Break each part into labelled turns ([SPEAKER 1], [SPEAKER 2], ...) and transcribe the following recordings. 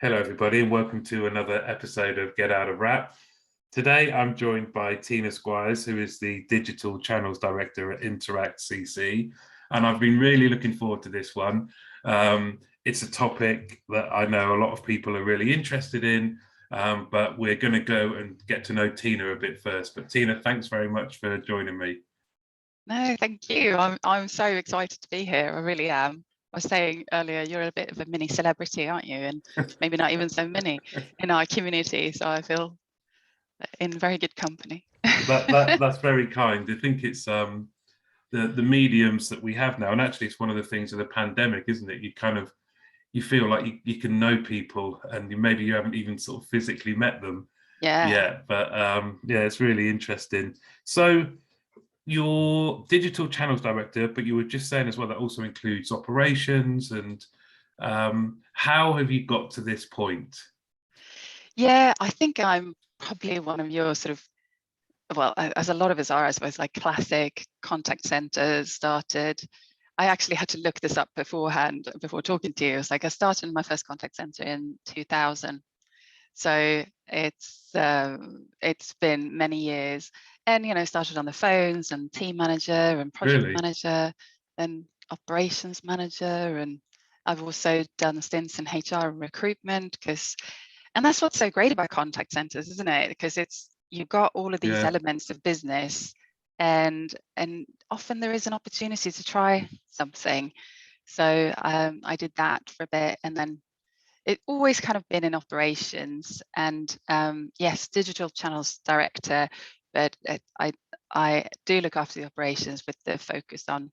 [SPEAKER 1] Hello, everybody, and welcome to another episode of Get Out of Rap. Today, I'm joined by Tina Squires, who is the Digital Channels Director at Interact CC, and I've been really looking forward to this one. It's a topic that I know a lot of people are really interested in, but we're going to go and get to know Tina a bit first. But Tina, thanks very much for joining me.
[SPEAKER 2] No, thank you. I'm so excited to be here. I really am. I was saying earlier, you're a bit of a mini celebrity, aren't you? And maybe not even so many in our community. So I feel in very good company.
[SPEAKER 1] That's very kind. I think it's the mediums that we have now, and actually it's one of the things of the pandemic, isn't it? You feel like you can know people, and maybe you haven't even sort of physically met them yet. But yeah, it's really interesting. So you're Digital Channels Director, but you were just saying as well that also includes operations. And how have you got to this point?
[SPEAKER 2] Yeah, I think I'm probably one of your sort of, well, as a lot of us are, I suppose, like classic contact centers started. I actually had to look this up beforehand, before talking to you. It's like I started my first contact center in 2000. So it's been many years, and started on the phones and team manager and project manager and operations manager, and I've also done stints in HR and recruitment, and that's what's so great about contact centers, isn't it? Because you've got all of these elements of business, and often there is an opportunity to try something. So I did that for a bit, and then it always kind of been in operations, and yes, digital channels director, but I do look after the operations with the focus on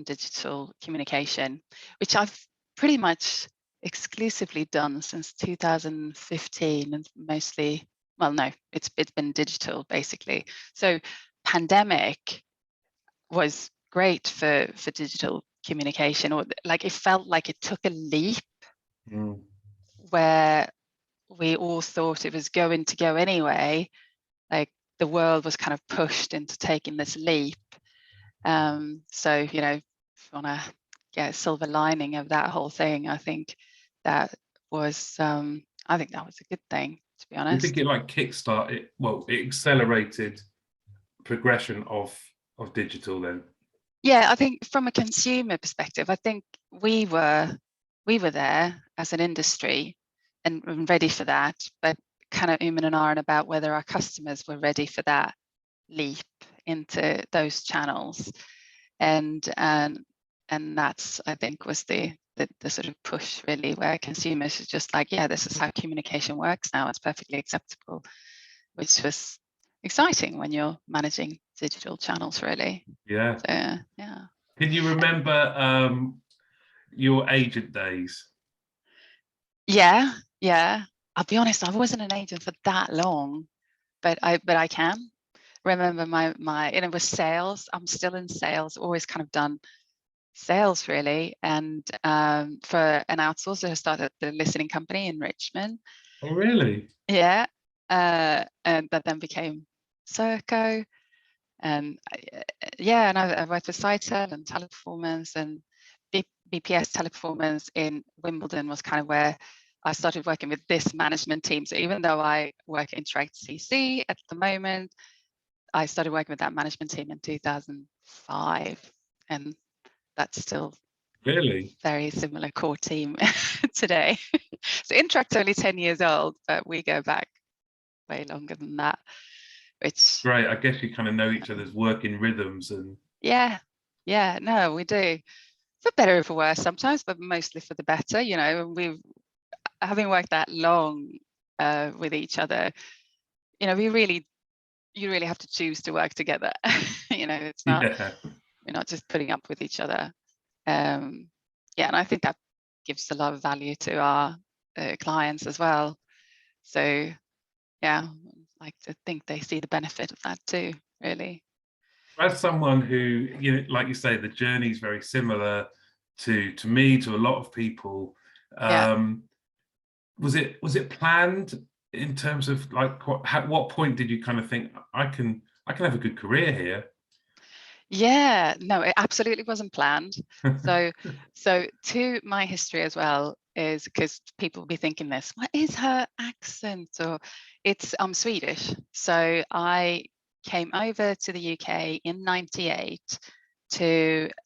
[SPEAKER 2] digital communication, which I've pretty much exclusively done since 2015, and mostly, well, no, it's been digital basically. So pandemic was great for digital communication, or like it felt like it took a leap. Where we all thought it was going to go anyway, like the world was kind of pushed into taking this leap. So, if you want to get a silver lining of that whole thing, I think that was a good thing, to be honest.
[SPEAKER 1] You think it like kickstarted, it accelerated progression of digital then?
[SPEAKER 2] Yeah, I think from a consumer perspective, I think we were there as an industry and ready for that, but kind of and ahhing about whether our customers were ready for that leap into those channels, and that's, I think, was the sort of push, really, where consumers are just like, yeah, this is how communication works now, it's perfectly acceptable, which was exciting when you're managing digital channels, really.
[SPEAKER 1] Yeah.
[SPEAKER 2] So, yeah.
[SPEAKER 1] Can you remember your agent days?
[SPEAKER 2] Yeah. I'll be honest, I wasn't an agent for that long, but I can remember my it was sales. I'm still in sales, always kind of done sales, really, and for an outsourcer, I started the listening company in Richmond.
[SPEAKER 1] Oh, really?
[SPEAKER 2] Yeah, and that then became Serco, and I worked for Sitel and Teleperformance, and BPS Teleperformance in Wimbledon was kind of where I started working with this management team. So even though I work at Interact CC at the moment, I started working with that management team in 2005, and that's still
[SPEAKER 1] really
[SPEAKER 2] very similar core team today. So Interact's only 10 years old, but we go back way longer than that. Which
[SPEAKER 1] great. I guess you kind of know each other's working rhythms and
[SPEAKER 2] no, we do, for better or for worse sometimes, but mostly for the better. We've having worked that long with each other, you really have to choose to work together. It's not, we're not just putting up with each other. And I think that gives a lot of value to our clients as well. So yeah, I like to think they see the benefit of that too, really.
[SPEAKER 1] As someone who, like you say, the journey is very similar to me, to a lot of people. Was it planned in terms of like what point did you kind of think I can have a good career here?
[SPEAKER 2] Yeah, no, it absolutely wasn't planned. So to my history as well, is because people will be thinking this, what is her accent? Or I'm Swedish. So I came over to the UK in '98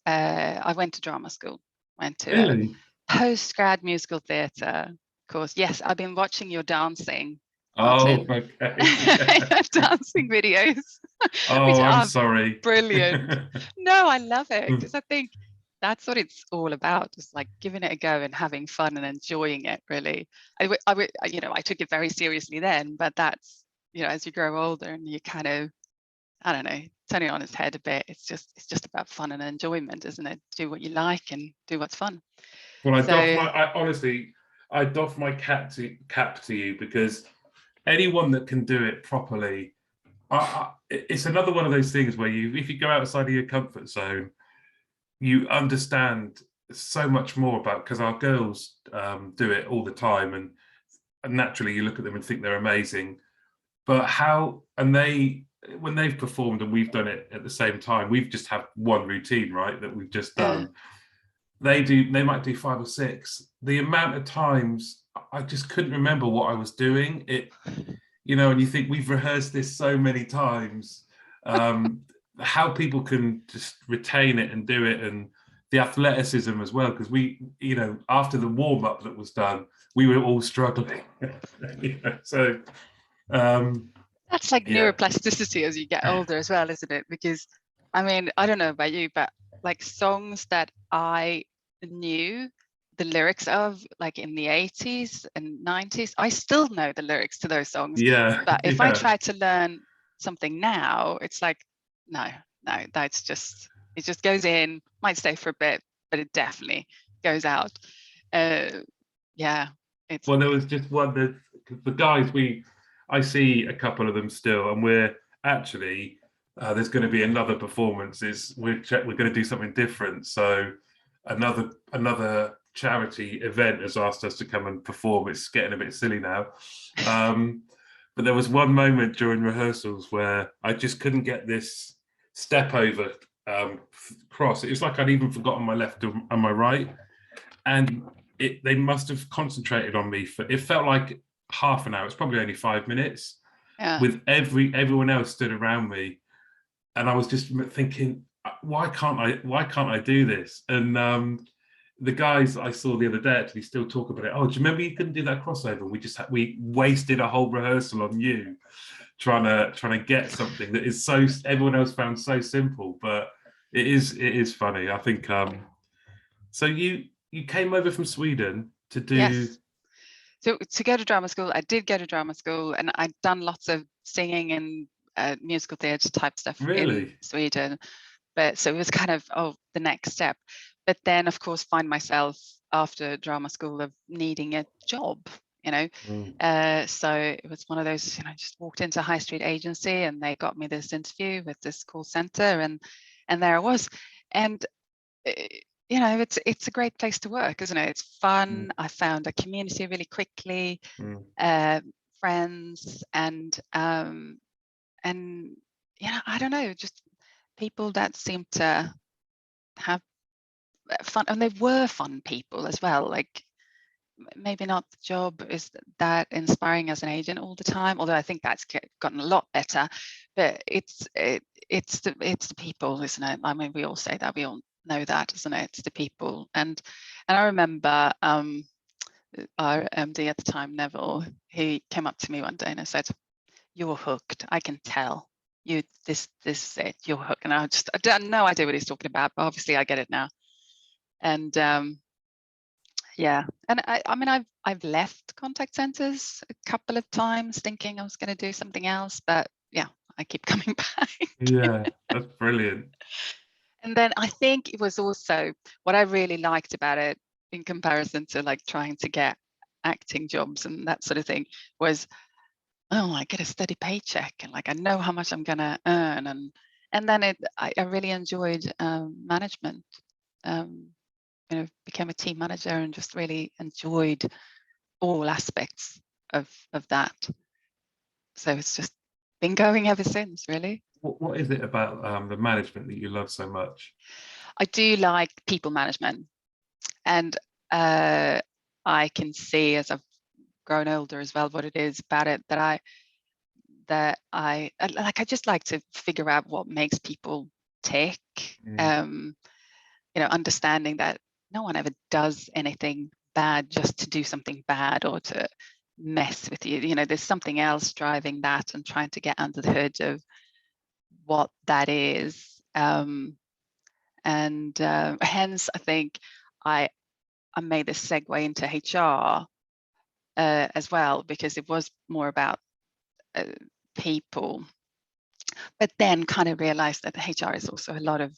[SPEAKER 2] I went to drama school, went to
[SPEAKER 1] Really?
[SPEAKER 2] a postgrad musical theatre course. Yes, I've been watching your dancing,
[SPEAKER 1] Oh,
[SPEAKER 2] Martin.
[SPEAKER 1] okay.
[SPEAKER 2] Dancing videos, which
[SPEAKER 1] Oh, I'm
[SPEAKER 2] are
[SPEAKER 1] sorry.
[SPEAKER 2] brilliant. No, I love it because I think that's what it's all about, just like giving it a go and having fun and enjoying it, really. I took it very seriously then, but that's, as you grow older and you kind of, I don't know, turn it on its head a bit. It's just about fun and enjoyment, isn't it? Do what you like and do what's fun.
[SPEAKER 1] Well,
[SPEAKER 2] So
[SPEAKER 1] honestly, I doff my cap to you, because anyone that can do it properly, it's another one of those things where if you go outside of your comfort zone, you understand so much more about, because our girls do it all the time, and naturally you look at them and think they're amazing, but when they've performed and we've done it at the same time, we've just had one routine, right, that we've just done. They might do 5 or 6. The amount of times I just couldn't remember what I was doing. And you think we've rehearsed this so many times. How people can just retain it and do it, and the athleticism as well, because after the warm-up that was done, we were all struggling. So
[SPEAKER 2] that's like neuroplasticity as you get older as well, isn't it? Because I mean, I don't know about you, but like songs that I knew the lyrics of, like in the 80s and 90s, I still know the lyrics to those songs.
[SPEAKER 1] Yeah.
[SPEAKER 2] But if I try to learn something now, it's like, no, it just goes in, might stay for a bit, but it definitely goes out.
[SPEAKER 1] Well, there was just one that the guys, I see a couple of them still, and we're actually there's going to be another performance. We're going to do something different. So another charity event has asked us to come and perform. It's getting a bit silly now, but there was one moment during rehearsals where I just couldn't get this step over cross. It was like I'd even forgotten my left and my right, and they must have concentrated on me for, it felt like half an hour. It's probably only 5 minutes. With everyone else stood around me, and I was just thinking, why can't I do this? And the guys I saw the other day actually still talk about it. Oh, do you remember you couldn't do that crossover? We wasted a whole rehearsal on you trying to get something that is so everyone else found so simple, but it is funny. I think so you came over from Sweden to do...
[SPEAKER 2] Yes. So to go to drama school, I did go to drama school, and I'd done lots of singing and musical theatre type stuff in Sweden. But so it was kind of the next step. But then, of course, find myself after drama school of needing a job, So it was one of those, I just walked into a high street agency and they got me this interview with this call center, and there I was. And it's a great place to work, isn't it? It's fun. I found a community really quickly, friends, and I don't know, just people that seem to have fun, and they were fun people as well. Like, maybe not the job is that inspiring as an agent all the time, although I think that's gotten a lot better. But it's the people, isn't it? I mean, we all say that, we all know that, isn't it? It's the people. And I remember our MD at the time, Neville, he came up to me one day and I said, "You're hooked. I can tell. This is it. You're hooked." And I had no idea what he's talking about, but obviously I get it now. And yeah, and I mean, I've left contact centers a couple of times thinking I was going to do something else, but yeah, I keep coming back.
[SPEAKER 1] Yeah, that's brilliant.
[SPEAKER 2] And then I think it was also what I really liked about it, in comparison to like trying to get acting jobs and that sort of thing, was, I get a steady paycheck, and like I know how much I'm gonna earn, and then I really enjoyed management. Became a team manager and just really enjoyed all aspects of that. So it's just been going ever since, really.
[SPEAKER 1] What is it about the management that you love so much?
[SPEAKER 2] I do like people management, and I I can see as I've grown older as well, what it is about it that I like. I just like to figure out what makes people tick. Understanding that no one ever does anything bad just to do something bad or to mess with you. There's something else driving that, and trying to get under the hood of what that is. And hence, I think I made this segue into HR as well, because it was more about people, but then kind of realized that HR is also a lot of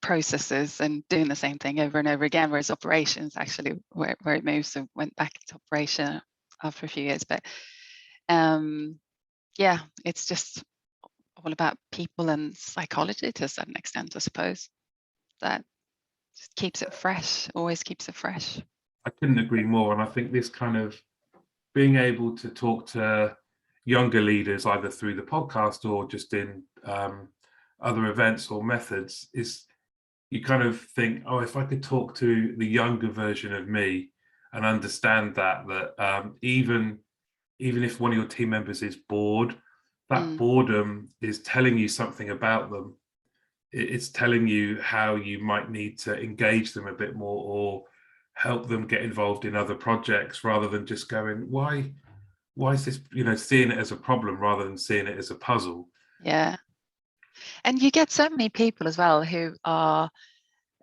[SPEAKER 2] processes and doing the same thing over and over again, whereas operations actually where it moves. So went back into operation after a few years, but yeah, it's just all about people and psychology to a certain extent, I suppose. That just keeps it fresh, always keeps it fresh.
[SPEAKER 1] I couldn't agree more. And I think this kind of being able to talk to younger leaders, either through the podcast or just in other events or methods, is you kind of think, oh, if I could talk to the younger version of me and understand that even if one of your team members is bored, that boredom is telling you something about them. It's telling you how you might need to engage them a bit more or help them get involved in other projects, rather than just going, why is this, seeing it as a problem rather than seeing it as a puzzle.
[SPEAKER 2] Yeah. And you get so many people as well who are,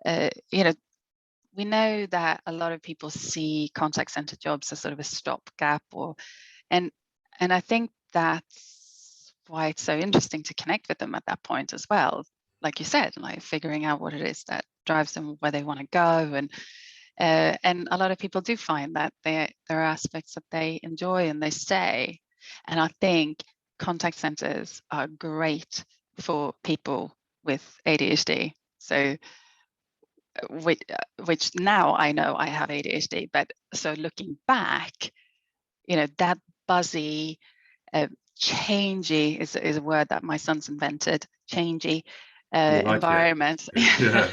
[SPEAKER 2] we know that a lot of people see contact center jobs as sort of a stopgap, and I think that's why it's so interesting to connect with them at that point as well. Like you said, like figuring out what it is that drives them, where they want to go, and a lot of people do find that there are aspects that they enjoy and they stay. And I think contact centers are great for people with ADHD. So which now I know I have ADHD, but so looking back, that buzzy, changey is a word that my son's invented, changey environment.
[SPEAKER 1] Yeah.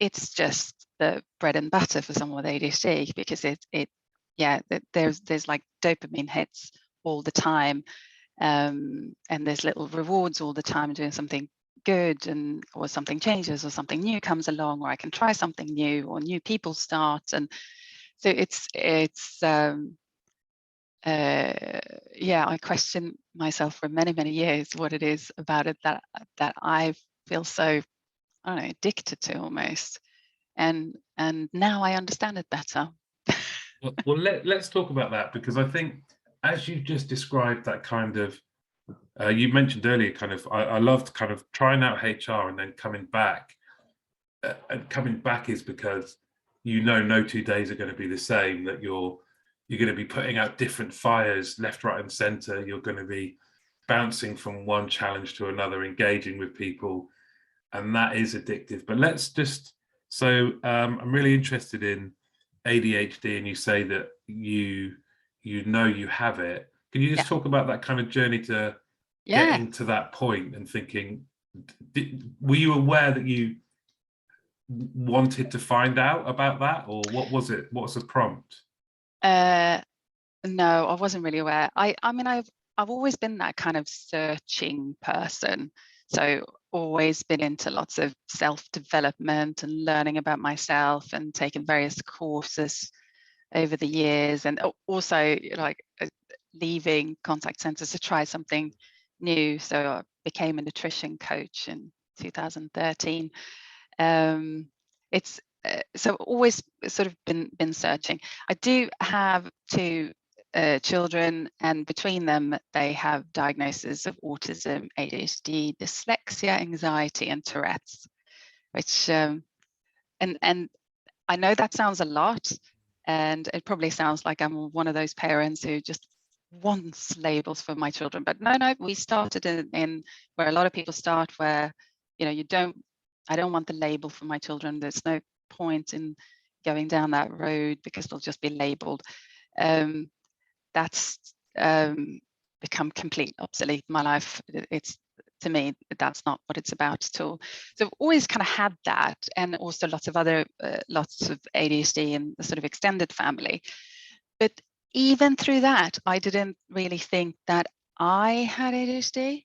[SPEAKER 2] It's just the bread and butter for someone with ADHD, because there's like dopamine hits all the time, and there's little rewards all the time doing something good, or something changes, or something new comes along, or I can try something new, or new people start. And so I question myself for many years what it is about it that I feel so, I don't know, addicted to almost. And now I understand it better.
[SPEAKER 1] Well, let's talk about that, because I think, as you've just described, that kind of, you mentioned earlier, kind of, I loved kind of trying out HR and then coming back. And coming back is because no 2 days are going to be the same, that you're going to be putting out different fires left, right and center. You're going to be bouncing from one challenge to another, engaging with people, and that is addictive. But let's just, I'm really interested in ADHD, and you say that you have it. Can you just talk about that kind of journey to getting to that point and thinking, were you aware that you wanted to find out about that, or what was it? What's the prompt?
[SPEAKER 2] No, I wasn't really aware. I mean, I've always been that kind of searching person. So always been into lots of self-development and learning about myself, and taken various courses over the years, and also like leaving contact centers to try something new. So I became a nutrition coach in 2013. It's so always sort of been searching. I do have two children, and between them they have diagnoses of autism, ADHD, dyslexia, anxiety, and Tourette's, which and I know that sounds a lot, and it probably sounds like I'm one of those parents who just wants labels for my children. But no, we started in where a lot of people start, where I don't want the label for my children. There's no point in going down that road because they'll just be labeled. That's become completely obsolete in my life. It's to me, that's not what it's about at all. So I've always kind of had that, and also lots of other, lots of ADHD in the sort of extended family. But even through that, I didn't really think that I had ADHD.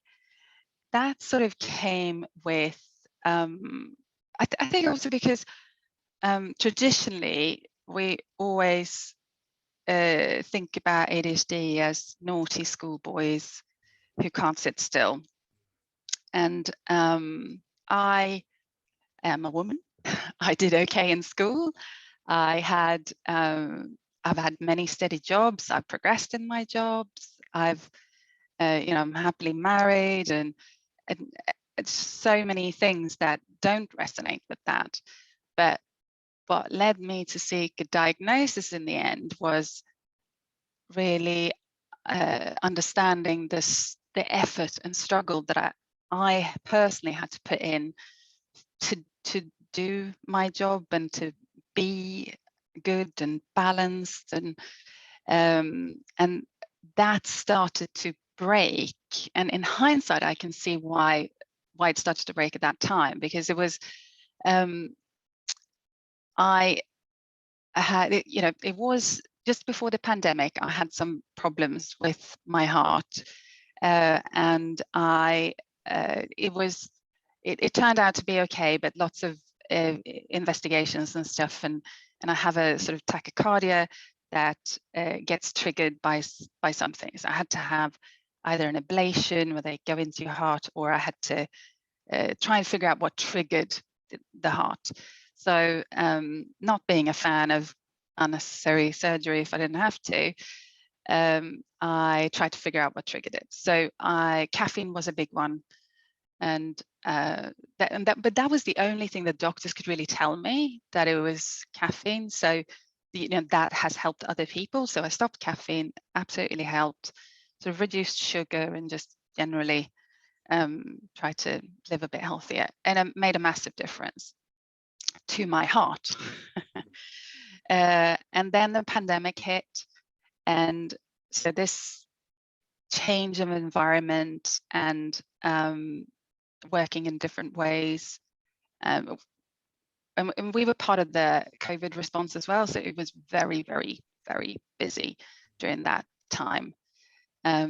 [SPEAKER 2] That sort of came with, I think also because traditionally we always think about ADHD as naughty schoolboys who can't sit still. And I am a woman. I did okay in school. I've had many steady jobs. I've progressed in my jobs. I'm happily married, and it's so many things that don't resonate with that. But what led me to seek a diagnosis in the end was really understanding the effort and struggle that I personally had to put in to do my job and to be good and balanced, and that started to break. And in hindsight, I can see why it started to break at that time, because it was I had it was just before the pandemic. I had some problems with my heart, and it turned out to be okay, but lots of investigations and stuff, and I have a sort of tachycardia that gets triggered by something. So I had to have either an ablation where they go into your heart, or I had to try and figure out what triggered the heart. So not being a fan of unnecessary surgery if I didn't have to, I tried to figure out what triggered it. So caffeine was a big one, and but that was the only thing that doctors could really tell me, that it was caffeine. So that has helped other people. So I stopped caffeine, absolutely helped. Sort of reduced sugar and just generally try to live a bit healthier, and it made a massive difference to my heart. And then the pandemic hit, and so this change of environment and working in different ways, and we were part of the COVID response as well, so it was very, very, very busy during that time. Yeah,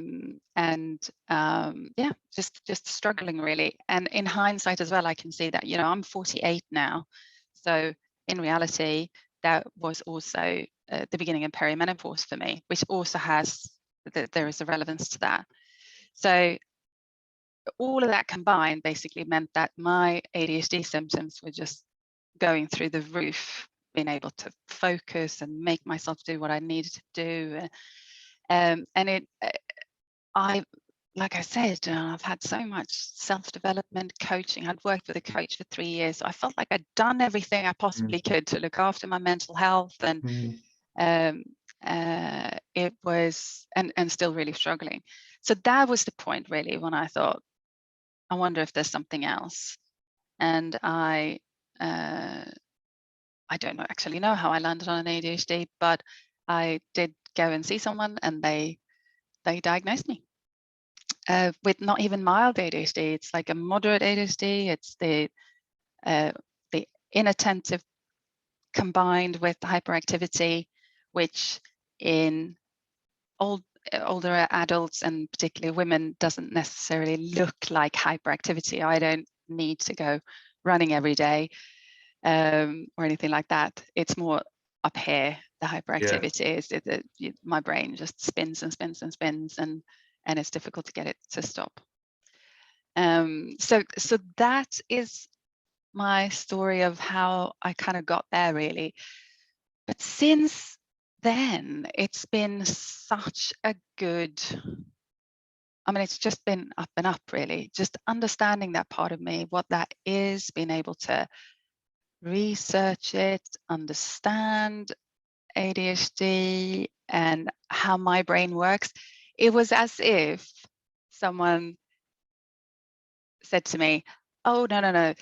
[SPEAKER 2] just struggling really. And in hindsight as well, I can see that, I'm 48 now. So in reality, that was also the beginning of perimenopause for me, which also there is a relevance to that. So all of that combined basically meant that my ADHD symptoms were just going through the roof, being able to focus and make myself do what I needed to do. And like I said, I've had so much self-development coaching. I'd worked with a coach for 3 years. So I felt like I'd done everything I possibly could to look after my mental health, and it was, and still really struggling. So that was the point really when I thought, I wonder if there's something else. And I don't actually know how I landed on an ADHD, but I did go and see someone, and they diagnosed me with not even mild ADHD. It's like a moderate ADHD. It's the inattentive combined with the hyperactivity, which in older adults, and particularly women, doesn't necessarily look like hyperactivity. I don't need to go running every day or anything like that. It's more up here. The hyperactivity is my brain just spins and spins and spins, and it's difficult to get it to stop. So that is my story of how I kind of got there really. But since then, it's been such a good, it's just been up and up really. Just understanding that part of me, what that is, being able to research it, understand ADHD and how my brain works. It was as if someone said to me, oh, no,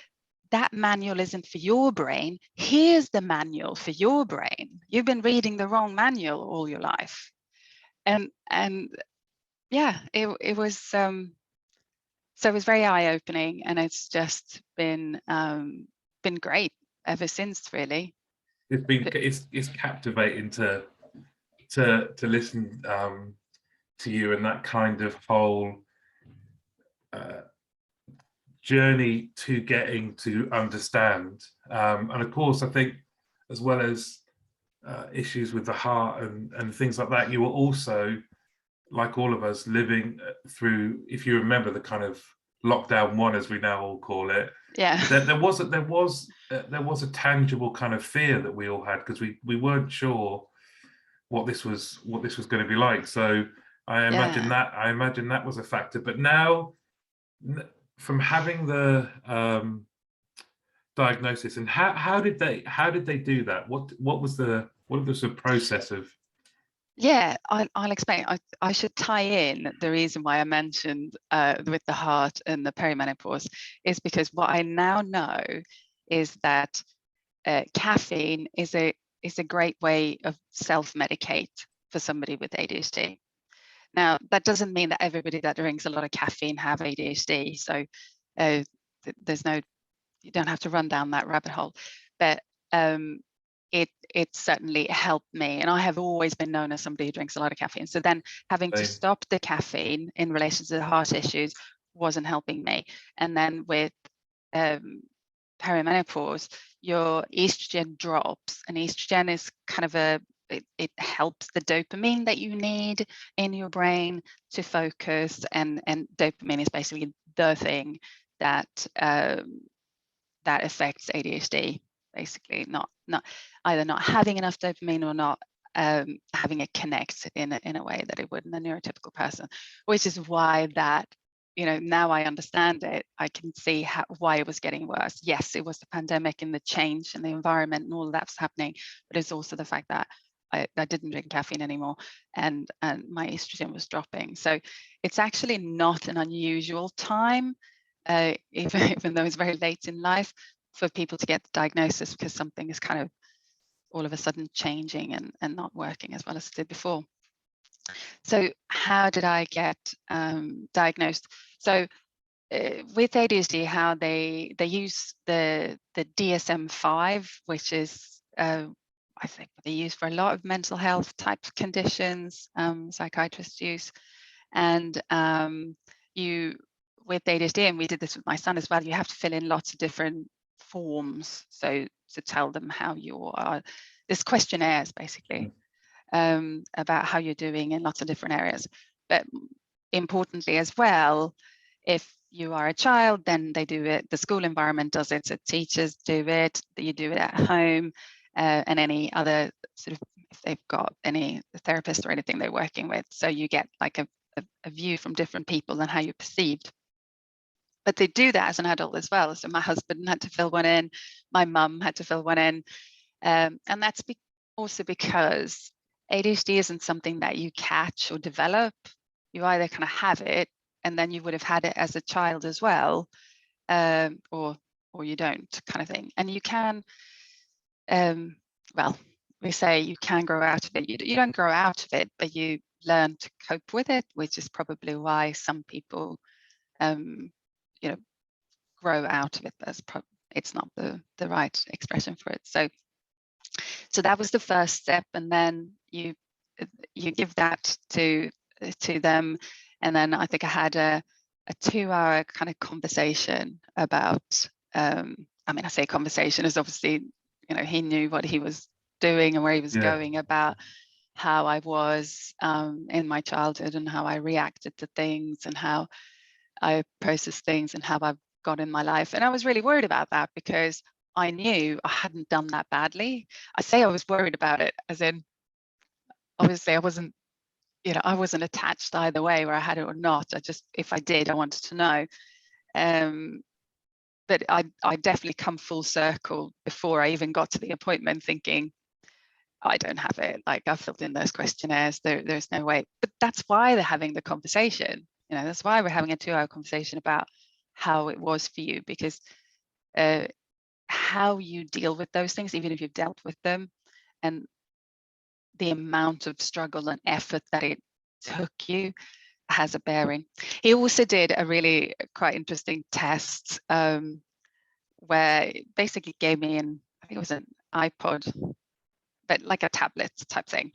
[SPEAKER 2] that manual isn't for your brain. Here's the manual for your brain. You've been reading the wrong manual all your life. And yeah, it was So it was very eye-opening, and it's just been great ever since, really.
[SPEAKER 1] It's captivating to listen to you, and that kind of whole journey to getting to understand. And of course, I think as well as issues with the heart and things like that, you were also, like all of us, living through, if you remember, the kind of lockdown one, as we now all call it.
[SPEAKER 2] Yeah.
[SPEAKER 1] There was a tangible kind of fear that we all had, because we weren't sure what this was going to be like. So I imagine that was a factor. But now, from having the diagnosis, and how did they do that? What was the sort of process of?
[SPEAKER 2] Yeah, I'll explain. I should tie in the reason why I mentioned with the heart and the perimenopause is because what I now know is that caffeine is a great way of self-medicate for somebody with ADHD. Now, that doesn't mean that everybody that drinks a lot of caffeine have ADHD. So you don't have to run down that rabbit hole. But it certainly helped me, and I have always been known as somebody who drinks a lot of caffeine. So then having to stop the caffeine in relation to the heart issues wasn't helping me. And then with perimenopause, your estrogen drops, and estrogen is kind of it helps the dopamine that you need in your brain to focus, and dopamine is basically the thing that that affects ADHD. Basically, not either not having enough dopamine or not having it connect in a way that it would in a neurotypical person, which is why that, now I understand it. I can see why it was getting worse. Yes, it was the pandemic and the change in the environment and all of that was happening, but it's also the fact that I didn't drink caffeine anymore, and my estrogen was dropping. So it's actually not an unusual time, even though it's very late in life, for people to get the diagnosis, because something is kind of all of a sudden changing and not working as well as it did before. So how did I get diagnosed? So with ADHD, how they use the DSM-5, which is I think they use for a lot of mental health type conditions, psychiatrists use, and you with ADHD, and we did this with my son as well, you have to fill in lots of different forms, so to tell them how you are. There's questionnaires basically about how you're doing in lots of different areas. But importantly as well, if you are a child, then they do it, the school environment does it, so teachers do it, you do it at home, and any other sort of, if they've got any therapist or anything they're working with, so you get like a view from different people and how you're perceived. But they do that as an adult as well. So my husband had to fill one in, my mum had to fill one in, and that's also because ADHD isn't something that you catch or develop. You either kind of have it, and then you would have had it as a child as well, or you don't, kind of thing. And you can, well, we say you can grow out of it. You don't grow out of it, but you learn to cope with it, which is probably why some people grow out of it. It's not the right expression for it. So that was the first step, and then you give that to them, and then I think I had a 2-hour kind of conversation about. I mean, I say conversation is obviously, he knew what he was doing and where he was going, about how I was in my childhood and how I reacted to things and how I processed things and how I've got in my life. And I was really worried about that because I knew I hadn't done that badly. I say I was worried about it as in, obviously I wasn't, I wasn't attached either way where I had it or not. I just, if I did, I wanted to know. But I definitely come full circle before I even got to the appointment thinking, I don't have it. Like, I've filled in those questionnaires. There's no way. But that's why they're having the conversation. That's why we're having a 2-hour conversation about how it was for you, because how you deal with those things, even if you've dealt with them, and the amount of struggle and effort that it took you has a bearing. He also did a really quite interesting test where it basically gave me I think it was an iPod, but like a tablet type thing.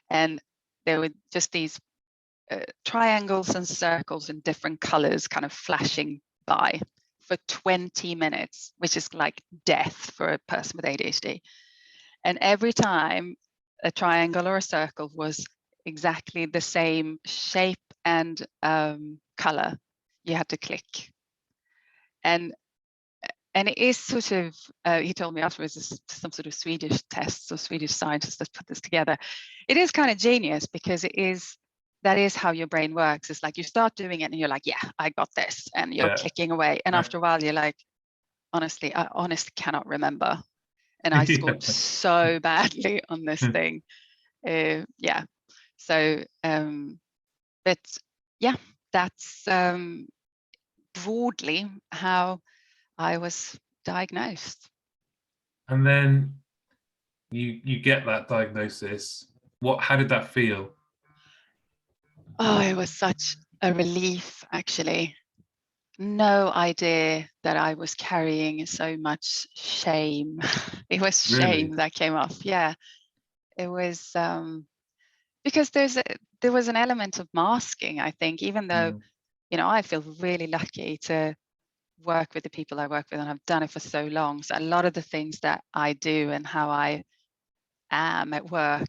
[SPEAKER 2] And there were just these triangles and circles in different colors kind of flashing by for 20 minutes, which is like death for a person with ADHD. And every time a triangle or a circle was exactly the same shape and color, you had to click. And it is sort of, he told me afterwards, it's some sort of Swedish tests or Swedish scientists that put this together. It is kind of genius because that is how your brain works. It's like you start doing it and you're like, yeah, I got this. And you're clicking away. And after a while, you're like, honestly, I honestly cannot remember. And I scored so badly on this thing. Yeah. So, but yeah, that's broadly how I was diagnosed.
[SPEAKER 1] And then you get that diagnosis. How did that feel?
[SPEAKER 2] Oh, it was such a relief, actually. No idea that I was carrying so much shame. It was shame that came off. Yeah, it was because there was an element of masking, I think, even though, you know, I feel really lucky to work with the people I work with, and I've done it for so long. So a lot of the things that I do and how I am at work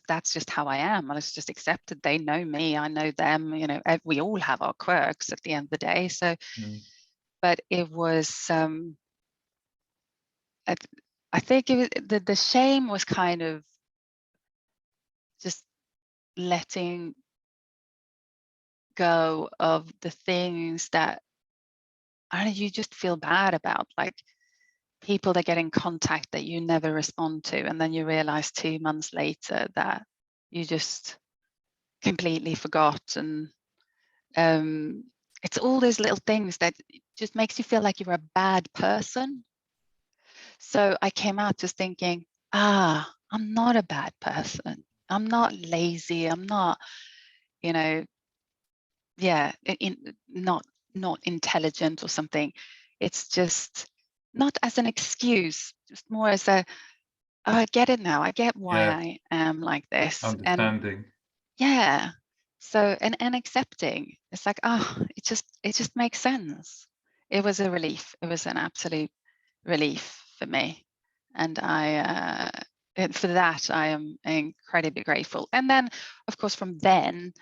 [SPEAKER 2] that's just how I am, and it's just accepted. They know me, I know them, you know, we all have our quirks at the end of the day. So but it was I think it was the shame was kind of just letting go of the things that I don't know, you just feel bad about, like people that get in contact that you never respond to, and then you realize 2 months later that you just completely forgot. And it's all those little things that just makes you feel like you're a bad person. So I came out just thinking, I'm not a bad person. I'm not lazy. I'm not, you know, not intelligent or something. It's just not as an excuse, just more as oh, I get it now. I get why I am like this.
[SPEAKER 1] Understanding.
[SPEAKER 2] And yeah. So and accepting. It's like, it just makes sense. It was a relief. It was an absolute relief for me. And for that, I am incredibly grateful. And then, of course, from then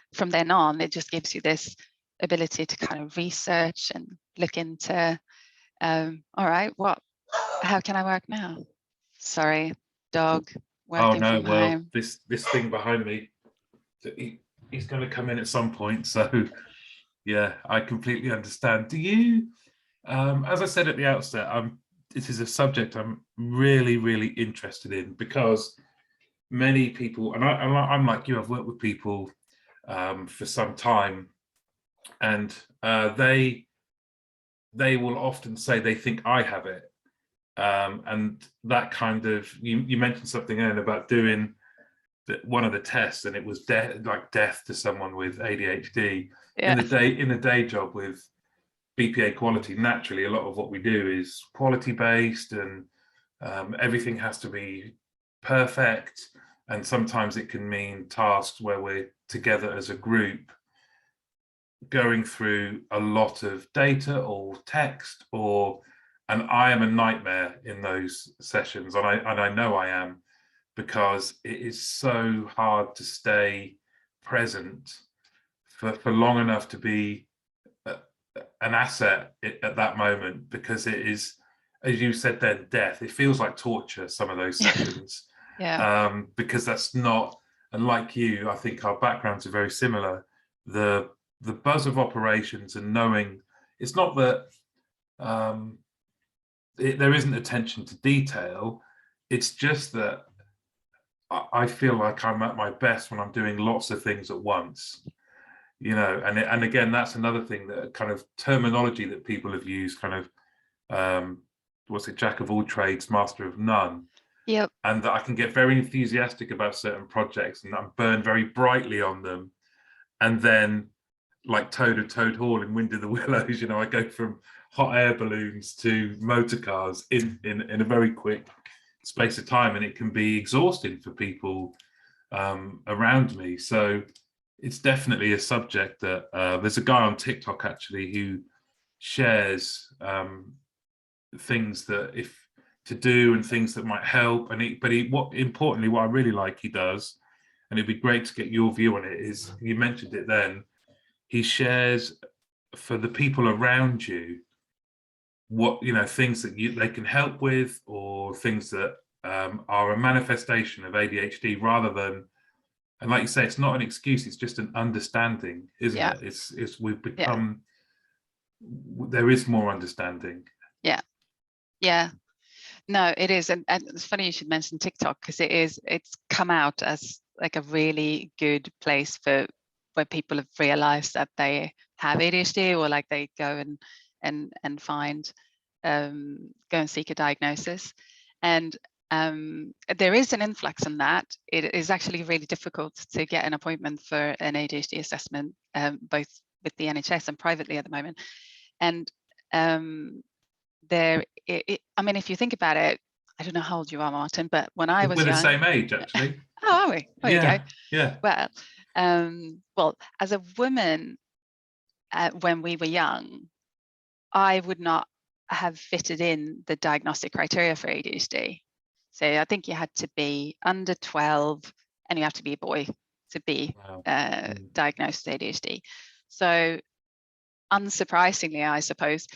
[SPEAKER 2] on, it just gives you this ability to kind of research and look into, all right, how can I work now? Sorry, dog working from home.
[SPEAKER 1] This thing behind me, he's going to come in at some point. So yeah, I completely understand. Do you, as I said at the outset, this is a subject I'm really, really interested in, because many people, and I'm like you, I've worked with people for some time, and they will often say they think I have it. And that kind of, you mentioned something earlier about doing one of the tests, and it was death to someone with ADHD. In the day job with BPA quality, naturally a lot of what we do is quality based, and everything has to be perfect, and sometimes it can mean tasks where we're together as a group going through a lot of data or text, and I am a nightmare in those sessions, and I know I am, because it is so hard to stay present for long enough to be an asset at that moment, because it is, as you said then, death. It feels like torture, some of those sessions. Because that's not, and like you, I think our backgrounds are very similar. The buzz of operations and knowing it's not that there isn't attention to detail, it's just that I feel like I'm at my best when I'm doing lots of things at once, you know. And again, that's another thing, that kind of terminology that people have used, kind of what's it, jack of all trades, master of none. And that I can get very enthusiastic about certain projects and I'm burned very brightly on them, and then like Toad of Toad Hall in Wind of the Willows, you know, I go from hot air balloons to motor cars in a very quick space of time, and it can be exhausting for people around me. So it's definitely a subject that there's a guy on TikTok actually who shares things that if to do and things that might help, and what I really like he does, and it'd be great to get your view on it, is you mentioned it then, he shares for the people around you what, you know, things that they can help with, or things that are a manifestation of ADHD, rather than, and like you say, it's not an excuse, it's just an understanding, isn't it? It's we've become, there is more understanding.
[SPEAKER 2] Yeah. No, it is, and it's funny you should mention TikTok, because it's come out as like a really good place for where people have realized that they have ADHD, or like they go and find go and seek a diagnosis. And there is an influx in that. It is actually really difficult to get an appointment for an ADHD assessment, both with the NHS and privately at the moment. And I mean, if you think about it, I don't know how old you are, Martin, but when I was
[SPEAKER 1] young, we're the same age, actually.
[SPEAKER 2] Oh, are we? There you go.
[SPEAKER 1] Yeah.
[SPEAKER 2] Well, as a woman, when we were young, I would not have fitted in the diagnostic criteria for ADHD. So I think you had to be under 12 and you have to be a boy to be diagnosed with ADHD. So unsurprisingly, I suppose,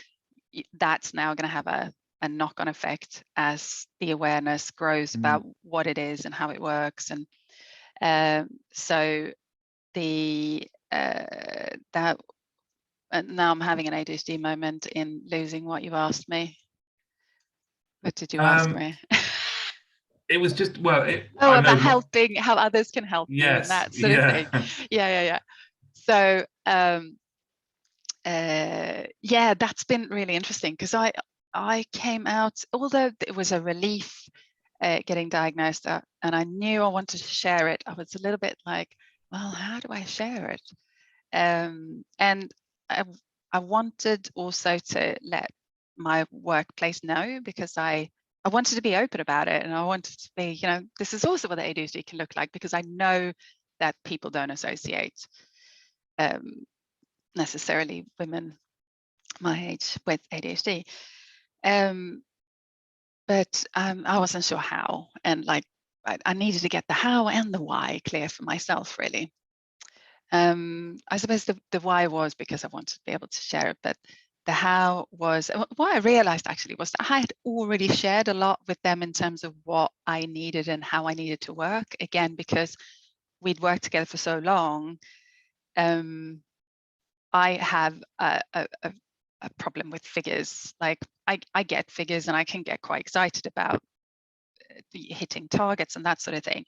[SPEAKER 2] that's now going to have a knock-on effect as the awareness grows about what it is and how it works. And so that, and now I'm having an ADHD moment in losing what you asked me. What did you ask me?
[SPEAKER 1] It was just, well,
[SPEAKER 2] about helping, how others can help you, and that sort of thing. Yeah. So yeah, that's been really interesting, because I came out, although it was a relief getting diagnosed, and I knew I wanted to share it, I was a little bit like, well, how do I share it? And I wanted also to let my workplace know, because I wanted to be open about it, and I wanted to be, you know, this is also what the ADHD can look like, because I know that people don't associate necessarily women my age with ADHD. But I wasn't sure how, and like I needed to get the how and the why clear for myself, really. I suppose the why was because I wanted to be able to share it, but the how was, what I realized actually was that I had already shared a lot with them in terms of what I needed and how I needed to work, again, because we'd worked together for so long. I have a problem with figures. Like I get figures and I can get quite excited about hitting targets and that sort of thing.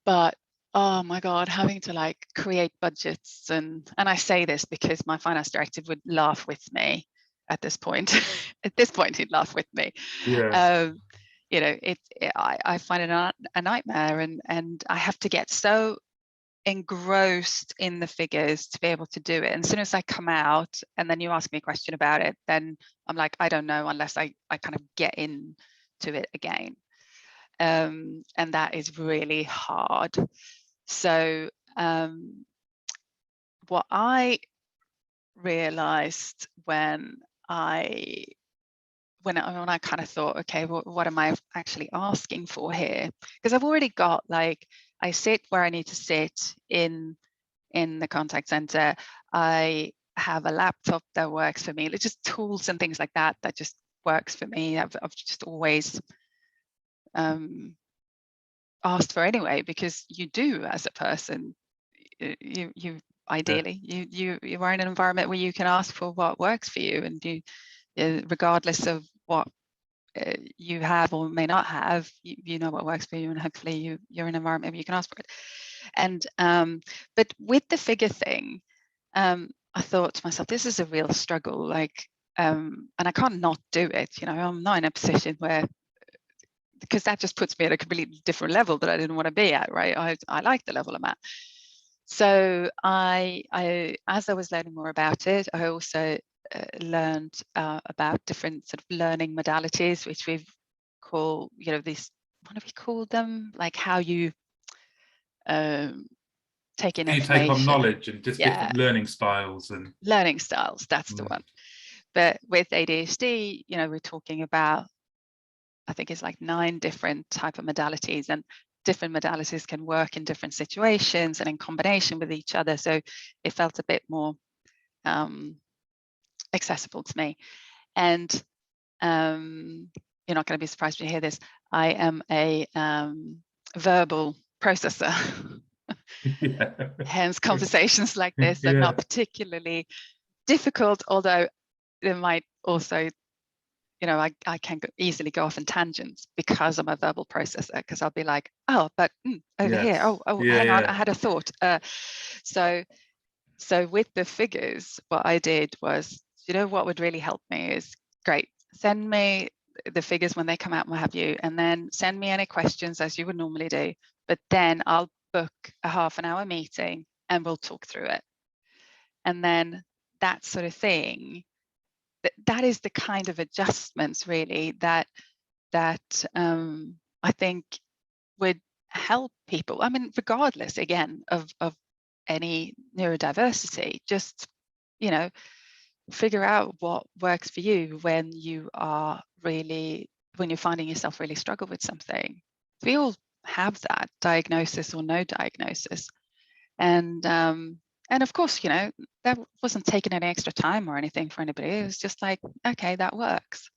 [SPEAKER 2] But oh my God, having to like create budgets, and I say this because my finance director would laugh with me at this point. At this point, he'd laugh with me.
[SPEAKER 1] Yeah.
[SPEAKER 2] You know, I find it a nightmare, and I have to get so engrossed in the figures to be able to do it. And as soon as I come out and then you ask me a question about it, then I'm like, I don't know, unless I kind of get into it again. And that is really hard. So what I realized when I kind of thought, okay, what am I actually asking for here? Because I've already got, like, I sit where I need to sit in the contact center. I have a laptop that works for me. It's just tools and things like that just works for me. I've just always asked for anyway, because you do, as a person, you ideally you are in an environment where you can ask for what works for you, and you, regardless of what you have or may not have, you know what works for you, and hopefully you're in an environment where you can ask for it. And but with the figure thing, I thought to myself, this is a real struggle, like, and I can't not do it. You know, I'm not in a position where, because that just puts me at a completely different level that I didn't want to be at, right? I like the level I'm at. So as I was learning more about it, I also learned about different sort of learning modalities, which we've called, these, what do we call them? Like how you take in
[SPEAKER 1] You take on
[SPEAKER 2] information.
[SPEAKER 1] knowledge and just
[SPEAKER 2] Yeah,
[SPEAKER 1] different learning styles and
[SPEAKER 2] learning styles, that's the one. But with ADHD, we're talking about, I think it's like 9 different type of modalities, and different modalities can work in different situations and in combination with each other. So it felt a bit more accessible to me. And you're not going to be surprised to hear this. I am a verbal processor.
[SPEAKER 1] yeah.
[SPEAKER 2] Hence conversations like this are
[SPEAKER 1] Yeah.
[SPEAKER 2] not particularly difficult, although there might also, I can easily go off in tangents because I'm a verbal processor, because I'll be like, oh, but over here,
[SPEAKER 1] Yes.
[SPEAKER 2] oh,
[SPEAKER 1] Yeah,
[SPEAKER 2] hang on,
[SPEAKER 1] yeah.
[SPEAKER 2] I had a thought. So with the figures, what I did was, what would really help me is, great, send me the figures when they come out and what have you, and then send me any questions as you would normally do, but then I'll book a half an hour meeting and we'll talk through it. And then that sort of thing, that is the kind of adjustments really that I think would help people. I mean, regardless again of any neurodiversity, just figure out what works for you when you're finding yourself really struggle with something. We all have that, diagnosis or no diagnosis, and of course, that wasn't taking any extra time or anything for anybody. It was just like, okay, that works.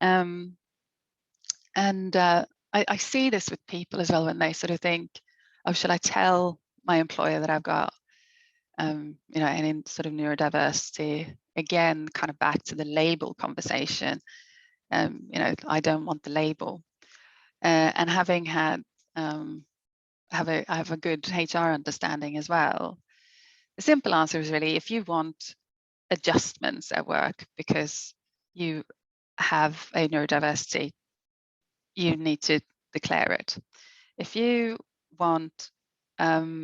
[SPEAKER 2] And I see this with people as well when they sort of think, oh, should I tell my employer that I've got any sort of neurodiversity? Again, kind of back to the label conversation. I don't want the label. And having had I have a good HR understanding as well. The simple answer is really, if you want adjustments at work because you have a neurodiversity, you need to declare it. If you want, but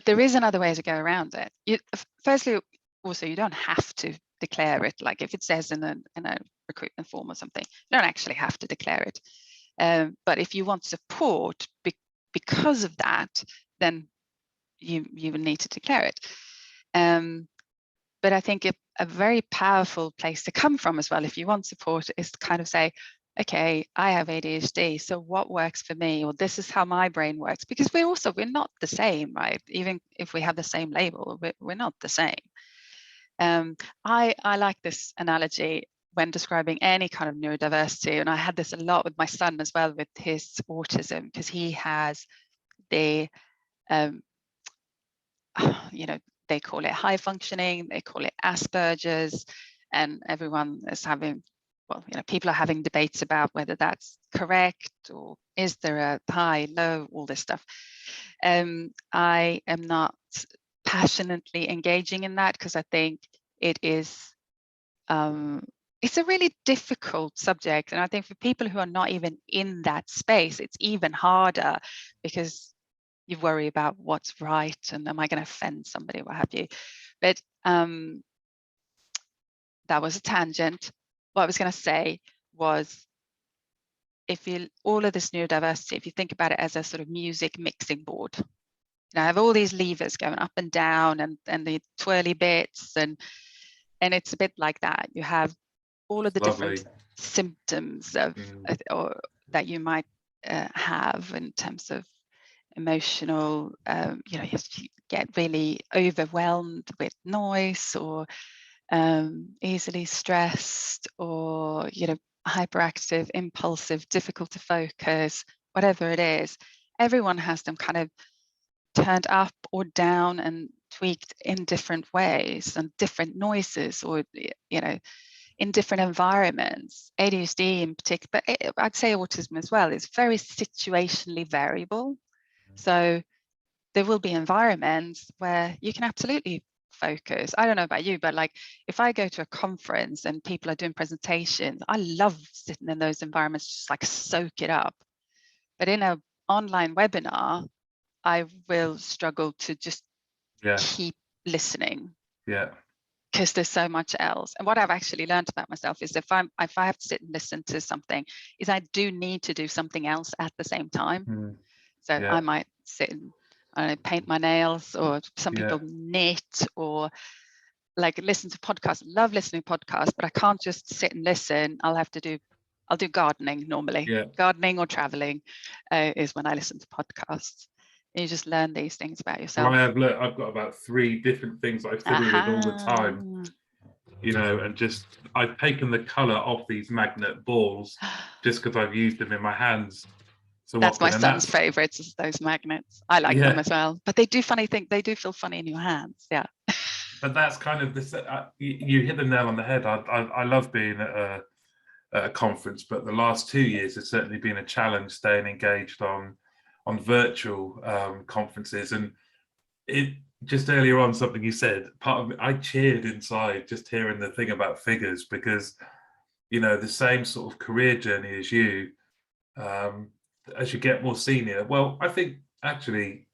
[SPEAKER 2] there is another way to go around it. Firstly, also, you don't have to declare it. Like if it says in a recruitment form or something, you don't actually have to declare it. But if you want support because of that, then you will need to declare it. But I think a very powerful place to come from as well, if you want support, is to kind of say, okay, I have ADHD, so what works for me? Or this is how my brain works, because we're not the same, right? Even if we have the same label, we're not the same. I like this analogy when describing any kind of neurodiversity, and I had this a lot with my son as well with his autism, because he has the they call it high functioning, they call it Asperger's, and everyone is having, people are having debates about whether that's correct, or is there a high, low, all this stuff. I am not passionately engaging in that, because I think it is, it's a really difficult subject. And I think for people who are not even in that space, it's even harder, because you worry about what's right and am I going to offend somebody, what have you. But that was a tangent. What I was going to say was, all of this neurodiversity, if you think about it as a sort of music mixing board, I have all these levers going up and down, and the twirly bits, and it's a bit like that. You have all of the different symptoms of or that you might have in terms of emotional, you get really overwhelmed with noise, or easily stressed, or hyperactive, impulsive, difficult to focus, whatever it is. Everyone has them kind of turned up or down and tweaked in different ways, and different noises, or in different environments. ADHD in particular, but I'd say autism as well, is very situationally variable. So there will be environments where you can absolutely focus. I don't know about you, but like if I go to a conference and people are doing presentations, I love sitting in those environments, just like soak it up. But in an online webinar, I will struggle to just
[SPEAKER 1] Yeah.
[SPEAKER 2] keep listening.
[SPEAKER 1] Yeah.
[SPEAKER 2] Because there's so much else. And what I've actually learned about myself is if I have to sit and listen to something, is I do need to do something else at the same time. So
[SPEAKER 1] Yeah.
[SPEAKER 2] I might sit and, I don't know, paint my nails, or some people knit, or like listen to podcasts. Love listening to podcasts, but I can't just sit and listen. I'll do gardening normally.
[SPEAKER 1] Yeah.
[SPEAKER 2] Gardening or traveling is when I listen to podcasts. And you just learn these things about yourself.
[SPEAKER 1] Well, I've got about 3 different things that I fiddle with all the time, you know, and just I've taken the color off these magnet balls just because I've used them in my hands. So
[SPEAKER 2] that's my son's favorites, is those magnets. I like them as well, but they do funny things. They do feel funny in your hands. Yeah.
[SPEAKER 1] But that's kind of this. You hit the nail on the head. I love being at a conference, but the last 2 years has certainly been a challenge staying engaged on virtual conferences. And it just earlier on, something you said, part of me, I cheered inside just hearing the thing about figures, because you know, the same sort of career journey as you, as you get more senior. Well, I think actually,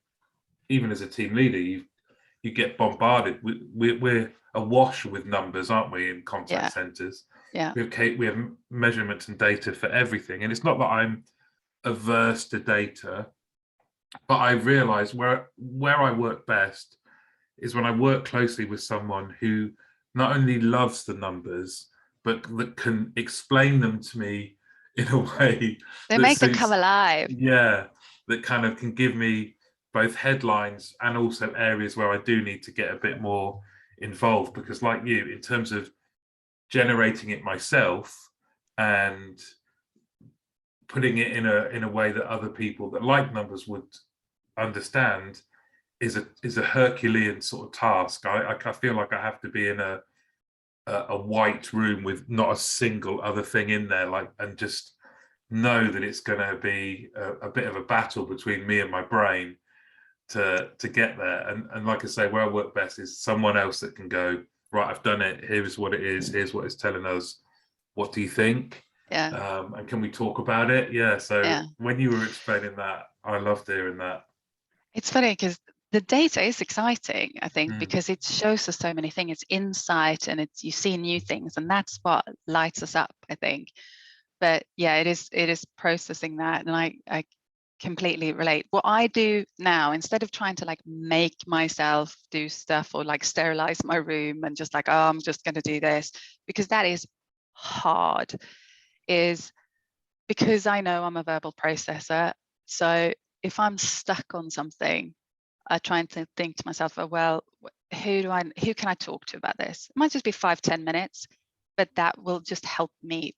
[SPEAKER 1] even as a team leader, you get bombarded. We're awash with numbers, aren't we, in contact centers?
[SPEAKER 2] Yeah.
[SPEAKER 1] We have measurements and data for everything. And it's not that I'm averse to data, but I realize where I work best is when I work closely with someone who not only loves the numbers, but that can explain them to me in a way
[SPEAKER 2] they
[SPEAKER 1] that
[SPEAKER 2] make
[SPEAKER 1] suits,
[SPEAKER 2] them come alive.
[SPEAKER 1] Yeah, that kind of can give me both headlines and also areas where I do need to get a bit more involved. Because like you, in terms of generating it myself and putting it in a way that other people that like numbers would understand is a Herculean sort of task. I feel like I have to be in a white room with not a single other thing in there, like, and just know that it's going to be a bit of a battle between me and my brain to get there. And like I say, where I work best is someone else that can go, right, I've done it, here's what it is, here's what it's telling us, what do you think? And can we talk about it? So when you were explaining that, I loved hearing that.
[SPEAKER 2] It's funny because the data is exciting, I think, because it shows us so many things. It's insight, and you see new things, and that's what lights us up, I think. But yeah, it is processing that, and I completely relate. What I do now, instead of trying to like make myself do stuff or like sterilize my room and just like, oh, I'm just going to do this, because that is hard, is because I know I'm a verbal processor. So if I'm stuck on something, I try to think to myself, oh, well, who can I talk to about this? It might just be 5-10 minutes, but that will just help me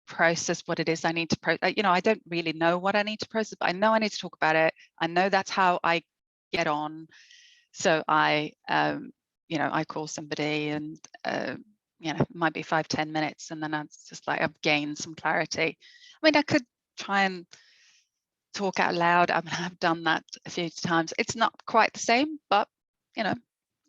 [SPEAKER 2] process what it is I need to process. You know, I don't really know what I need to process, but I know I need to talk about it. I know that's how I get on. So I call somebody, and it might be 5-10 minutes, and then it's just like I've gained some clarity. I mean, I could try and talk out loud. I mean, I've done that a few times. It's not quite the same, but you know,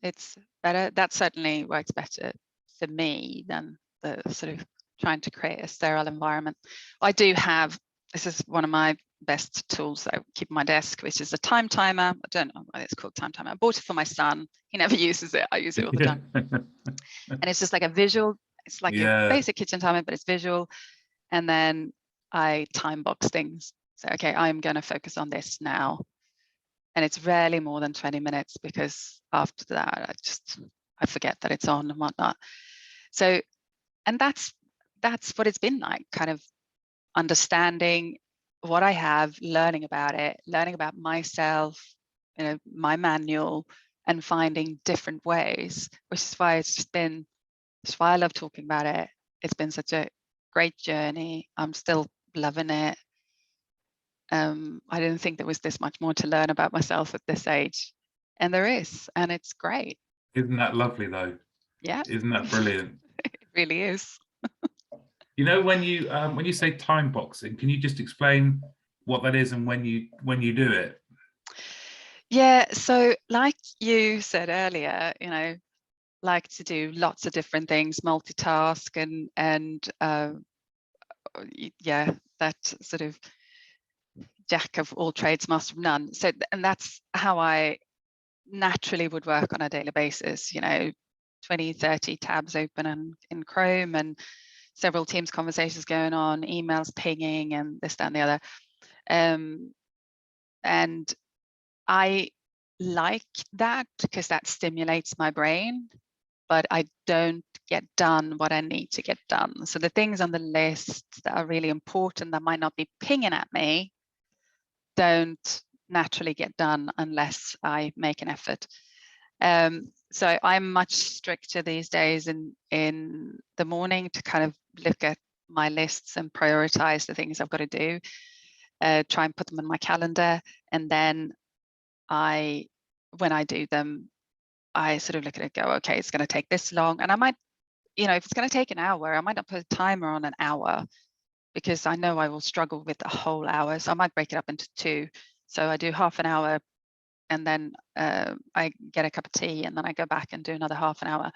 [SPEAKER 2] it's better. That certainly works better for me than the sort of trying to create a sterile environment. I do have, this is one of my best tools that I keep on my desk, which is a time timer. I don't know why it's called time timer. I bought it for my son. He never uses it. I use it all the time. And it's just like a visual, it's like a basic kitchen timer, but it's visual. And then I time box things. So, okay, I'm going to focus on this now. And it's rarely more than 20 minutes, because after that, I forget that it's on and whatnot. So, and that's what it's been like, kind of understanding what I have, learning about it, learning about myself, you know, my manual, and finding different ways, which is why that's why I love talking about it. It's been such a great journey. I'm still loving it. I didn't think there was this much more to learn about myself at this age, and there is, and it's great.
[SPEAKER 1] Isn't that lovely though?
[SPEAKER 2] Yeah.
[SPEAKER 1] Isn't that brilliant?
[SPEAKER 2] It really is.
[SPEAKER 1] You know, when you say time boxing, can you just explain what that is and when you do it?
[SPEAKER 2] Yeah, so like you said earlier, you know, like to do lots of different things, multitask, and yeah, that sort of jack of all trades, master of none. So, and that's how I naturally would work on a daily basis, 20, 30 tabs open in Chrome and several Teams conversations going on, emails pinging and this, that, and the other. And I like that because that stimulates my brain, but I don't get done what I need to get done. So the things on the list that are really important that might not be pinging at me don't naturally get done unless I make an effort. So I'm much stricter these days in the morning to kind of look at my lists and prioritize the things I've got to do, try and put them in my calendar. And then when I do them, I sort of look at it, go, okay, it's going to take this long. And I might, if it's going to take an hour, I might not put a timer on an hour because I know I will struggle with the whole hour. So I might break it up into 2. So I do half an hour and then I get a cup of tea and then I go back and do another half an hour.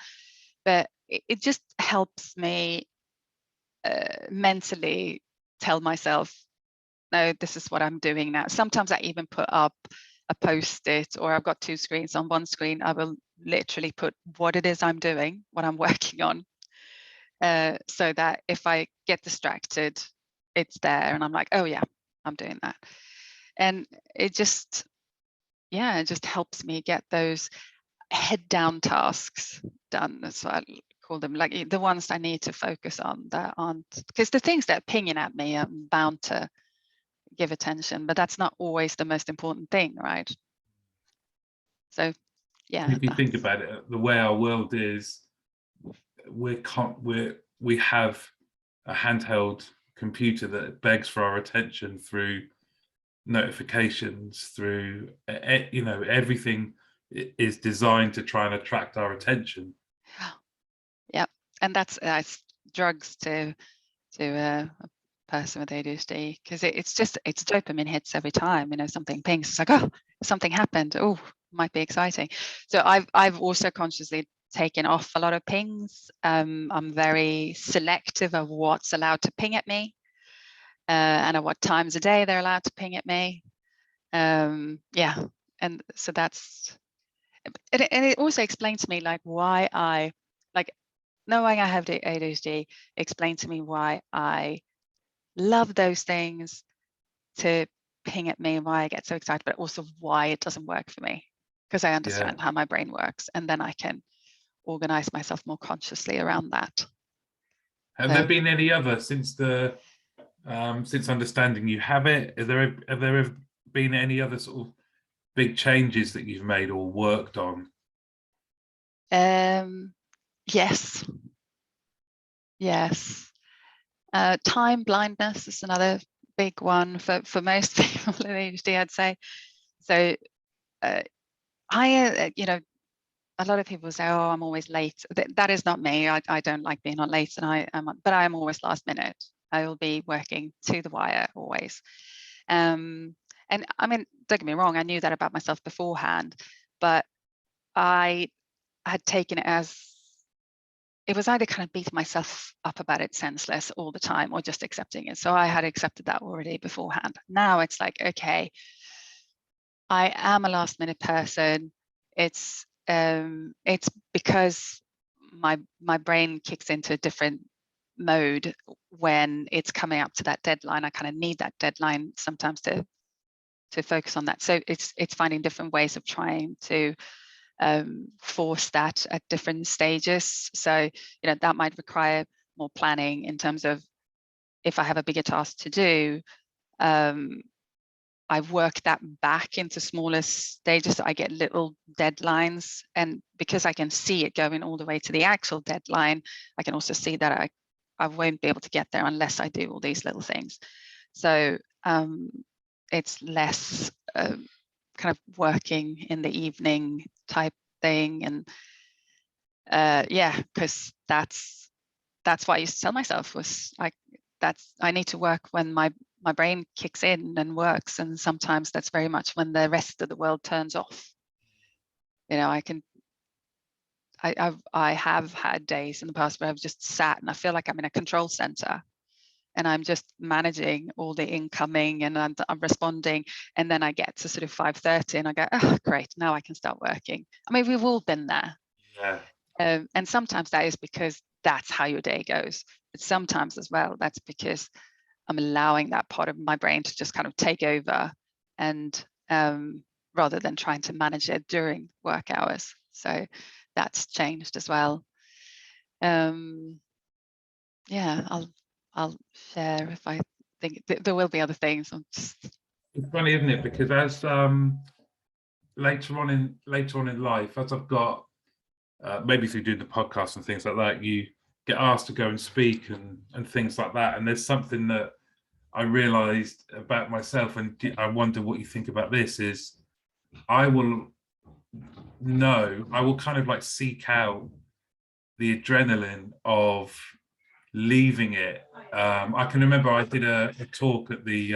[SPEAKER 2] But it just helps me mentally tell myself, no, this is what I'm doing now. Sometimes I even put up a post-it, or I've got 2 screens. On one screen, I will literally put what it is I'm doing, what I'm working on, so that if I get distracted, it's there and I'm like, oh yeah, I'm doing that. And it just helps me get those head down tasks done. That's what I call them, like the ones I need to focus on that aren't, because the things that are pinging at me, I'm bound to give attention, but that's not always the most important thing, right? So yeah,
[SPEAKER 1] if you think about it, the way our world is, we have a handheld computer that begs for our attention through notifications, through everything is designed to try and attract our attention.
[SPEAKER 2] Yeah, and that's drugs to a person with ADHD, because it's dopamine hits every time, something pings. It's like, oh, something happened. Oh, might be exciting. So I've also consciously taken off a lot of pings. I'm very selective of what's allowed to ping at me, and at what times of day they're allowed to ping at me. Yeah, and so that's, and it also explained to me like why I, like, knowing I have the ADHD explained to me why I love those things to ping at me and why I get so excited, but also why it doesn't work for me, because I understand how my brain works, and then I can organize myself more consciously around that.
[SPEAKER 1] Have there been any other since understanding you have it? Have there ever been any other sort of big changes that you've made or worked on?
[SPEAKER 2] Yes. Time blindness is another big one for most people with ADHD, I'd say. So a lot of people say, oh, I'm always late. That is not me. I don't like being on late, but I am always last minute. I will be working to the wire always. And I mean, don't get me wrong, I knew that about myself beforehand, but I had taken it as, it was either kind of beating myself up about it senseless all the time or just accepting it. So I had accepted that already beforehand. Now it's like, okay, I am a last minute person. It's because my brain kicks into a different mode when it's coming up to that deadline. I kind of need that deadline sometimes to focus on that. So it's finding different ways of trying to force that at different stages. So that might require more planning in terms of, if I have a bigger task to do, I work that back into smaller stages, so I get little deadlines. And because I can see it going all the way to the actual deadline, I can also see that I won't be able to get there unless I do all these little things. So it's less kind of working in the evening type thing. And because that's what I used to tell myself, was I need to work when my brain kicks in and works, and sometimes that's very much when the rest of the world turns off. I have had days in the past where I've just sat and I feel like I'm in a control center, and I'm just managing all the incoming, and I'm responding, and then I get to sort of 5:30 and I go, oh great, now I can start working. I mean, we've all been there.
[SPEAKER 1] Yeah.
[SPEAKER 2] And sometimes that is because that's how your day goes, but sometimes as well that's because I'm allowing that part of my brain to just kind of take over, and rather than trying to manage it during work hours. So that's changed as well. Yeah, I'll share if I think there will be other things.
[SPEAKER 1] It's funny, isn't it? Because as later on in life, as I've got maybe through doing the podcast and things like that, you get asked to go and speak and things like that. And there's something that I realized about myself, and I wonder what you think about this, is I will kind of like seek out the adrenaline of leaving it. I can remember I did a talk at the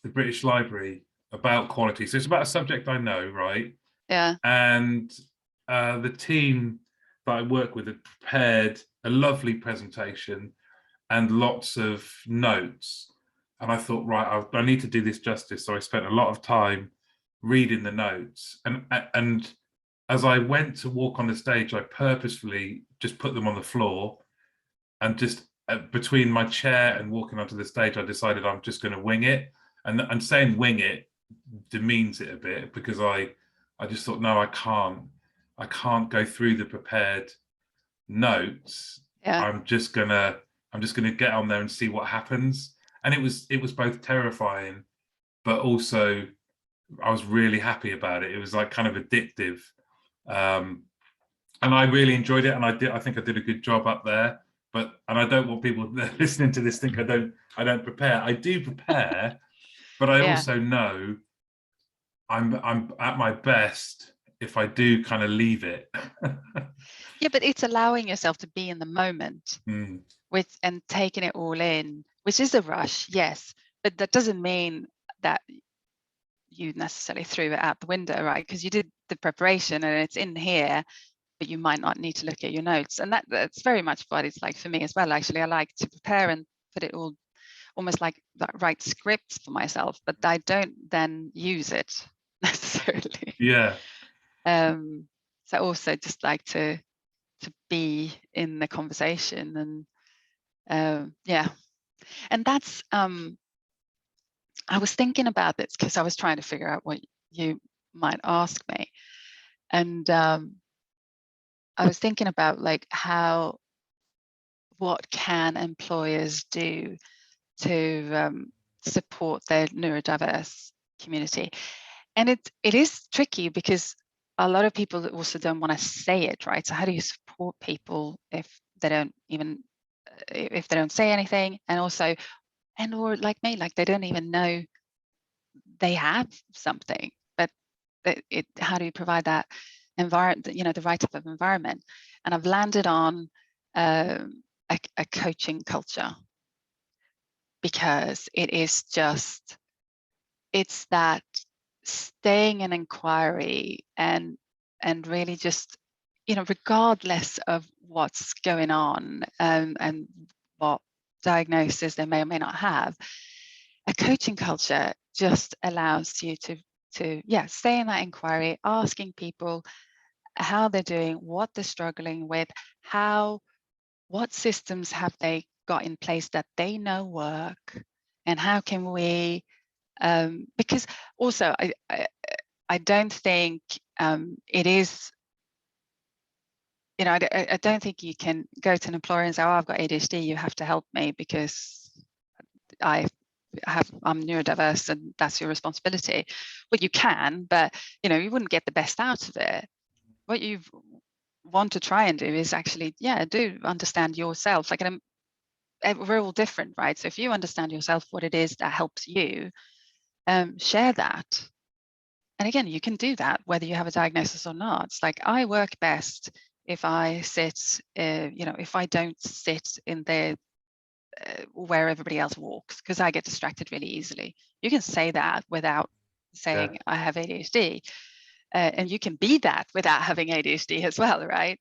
[SPEAKER 1] British Library about quality. So it's about a subject I know, right?
[SPEAKER 2] Yeah.
[SPEAKER 1] And the team that I work with had prepared a lovely presentation and lots of notes. And I thought, right, I need to do this justice. So I spent a lot of time reading the notes. And as I went to walk on the stage, I purposefully just put them on the floor, and just between my chair and walking onto the stage, I decided I'm just going to wing it. And saying wing it demeans it a bit, because I just thought, no, I can't go through the prepared notes.
[SPEAKER 2] Yeah.
[SPEAKER 1] I'm just gonna get on there and see what happens. And it was both terrifying, but also I was really happy about it. It was like kind of addictive, and I really enjoyed it. And I think I did a good job up there. And I don't want people listening to this think I don't prepare. I do prepare, but I also know I'm at my best if I do kind of leave it.
[SPEAKER 2] Yeah, but it's allowing yourself to be in the moment with and taking it all in, which is a rush, yes, but that doesn't mean that you necessarily threw it out the window, right? Because you did the preparation and it's in here, but you might not need to look at your notes. And that's very much what it's like for me as well. Actually, I like to prepare and put it all almost like write scripts for myself, but I don't then use it necessarily.
[SPEAKER 1] Yeah.
[SPEAKER 2] So I also just like to be in the conversation, and yeah. And that's I was thinking about this because I was trying to figure out what you might ask me, and I was thinking about like what can employers do to support their neurodiverse community. And it is tricky because a lot of people also don't want to say it, right? So how do you support people if they don't say anything, and also, or like me, like they don't even know they have something, but how do you provide that environment, the right type of environment? And I've landed on a coaching culture, because it's that staying in inquiry and really just, regardless of what's going on, and what diagnosis they may or may not have, a coaching culture just allows you to stay in that inquiry, asking people how they're doing, what they're struggling with, what systems have they got in place that they know work, and how can we, because also I don't think it is, I don't think you can go to an employer and say, oh, I've got ADHD, you have to help me because I'm neurodiverse and that's your responsibility. Well, you can, but you wouldn't get the best out of it. What you want to try and do is actually, do understand yourself. Like, we're all different, right? So if you understand yourself, what it is that helps you, share that. And again, you can do that whether you have a diagnosis or not. It's like, I work best if I sit, if I don't sit in the where everybody else walks, because I get distracted really easily. You can say that without saying I have ADHD, and you can be that without having ADHD as well, right?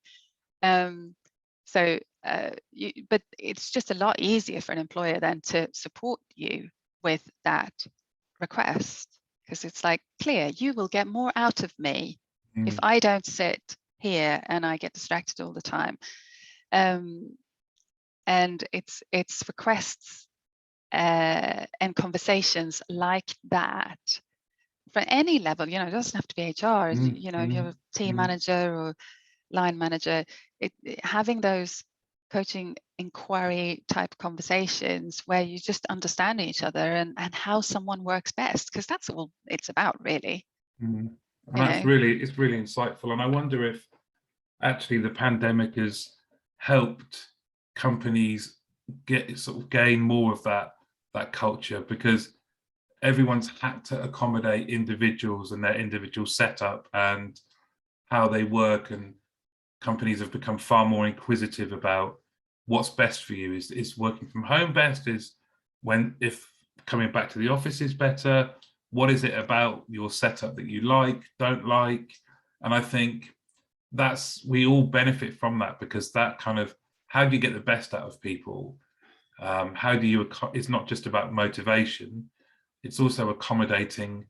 [SPEAKER 2] So but it's just a lot easier for an employer then to support you with that request, because it's like clear, you will get more out of me if I don't sit here and I get distracted all the time. And it's requests and conversations like that for any level, you know, it doesn't have to be HR, you know, you're a team manager or line manager, having those coaching inquiry type conversations where you just understand each other and how someone works best, because that's all it's about, really.
[SPEAKER 1] And that's really, it's really insightful. And I wonder if actually the pandemic has helped companies gain more of that culture, because everyone's had to accommodate individuals and their individual setup and how they work, and companies have become far more inquisitive about what's best for you. Is working from home best? If coming back to the office is better? What is it about your setup that you like, don't like? And I think we all benefit from that, because that kind of, how do you get the best out of people? How do you, it's not just about motivation, it's also accommodating,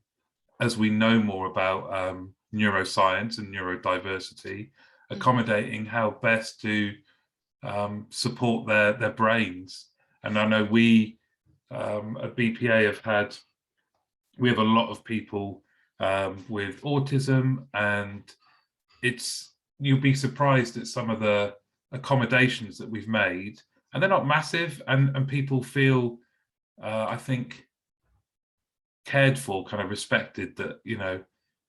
[SPEAKER 1] as we know more about neuroscience and neurodiversity, accommodating how best to support their brains. And I know we at BPA we have a lot of people with autism, and you'll be surprised at some of the accommodations that we've made, and they're not massive, and people feel I think cared for, kind of respected, that, you know,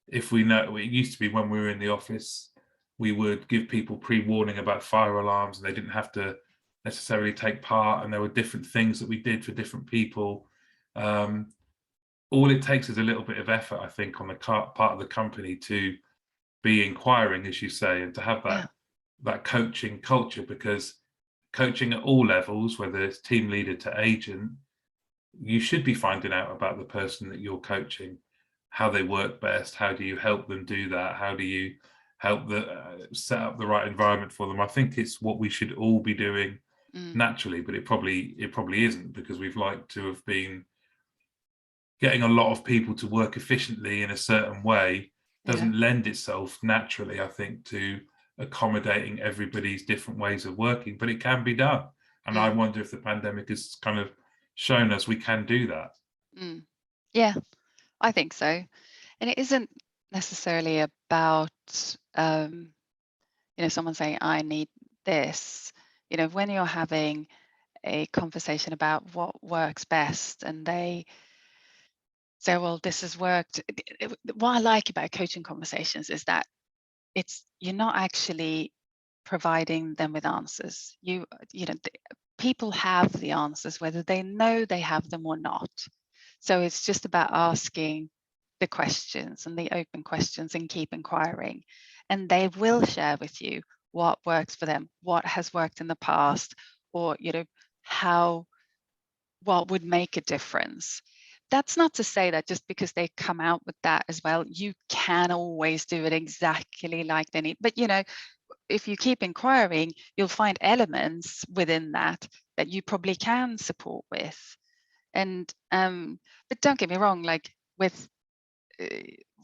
[SPEAKER 1] if we know, it used to be when we were in the office, we would give people pre-warning about fire alarms and they didn't have to necessarily take part, and there were different things that we did for different people. All it takes is a little bit of effort, I think, on the part of the company to be inquiring, as you say, and to have that coaching culture, because coaching at all levels, whether it's team leader to agent, you should be finding out about the person that you're coaching, how they work best, how do you help them do that, how do you help set up the right environment for them. I think it's what we should all be doing naturally, but it probably isn't, because we've liked to have been getting a lot of people to work efficiently in a certain way doesn't lend itself naturally, I think, to accommodating everybody's different ways of working, but it can be done. And I wonder if the pandemic has kind of shown us we can do that.
[SPEAKER 2] Yeah, I think so. And it isn't necessarily about you know, someone saying, I need this. You know, when you're having a conversation about what works best, and they say, well, this has worked. What I like about coaching conversations is that you're not actually providing them with answers. You know, people have the answers, whether they know they have them or not. So it's just about asking the questions, and the open questions, and keep inquiring. And they will share with you what works for them, what has worked in the past, or, you know, what would make a difference. That's not to say that just because they come out with that as well, you can always do it exactly like they need. But, you know, if you keep inquiring, you'll find elements within that you probably can support with. And but don't get me wrong, like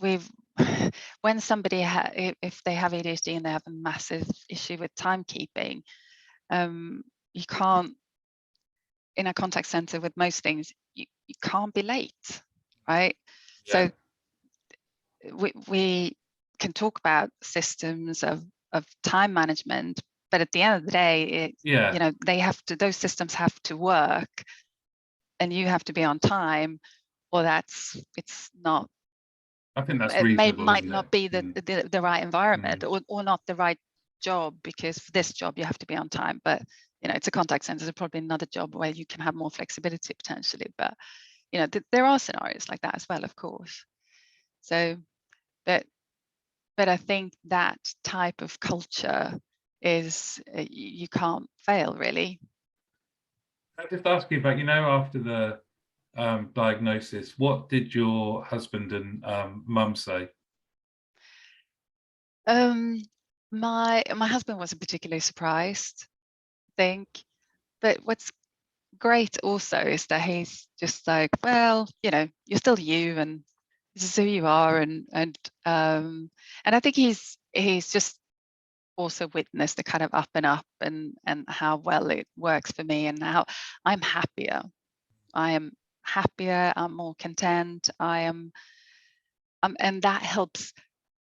[SPEAKER 2] when somebody if they have ADHD and they have a massive issue with timekeeping, you can't, in a contact center with most things, you can't be late, right? So we can talk about systems of time management, but at the end of the day, you know, those systems have to work, and you have to be on time, or it's not.
[SPEAKER 1] I think that's reasonable.
[SPEAKER 2] Might not be the right environment, or not the right job, because for this job you have to be on time. But, you know, it's a contact center, so probably another job where you can have more flexibility potentially. But, you know, there are scenarios like that as well, of course. So, but I think that type of culture is you can't fail, really.
[SPEAKER 1] I'll just ask you about, you know, after the diagnosis, what did your husband and mum say?
[SPEAKER 2] My husband wasn't particularly surprised. think. But what's great also is that he's just like, well, you know, you're still you, and this is who you are, and I think he's just also witnessed the kind of up and up, and how well it works for me, and how I'm happier. I am happier. I'm more content. And that helps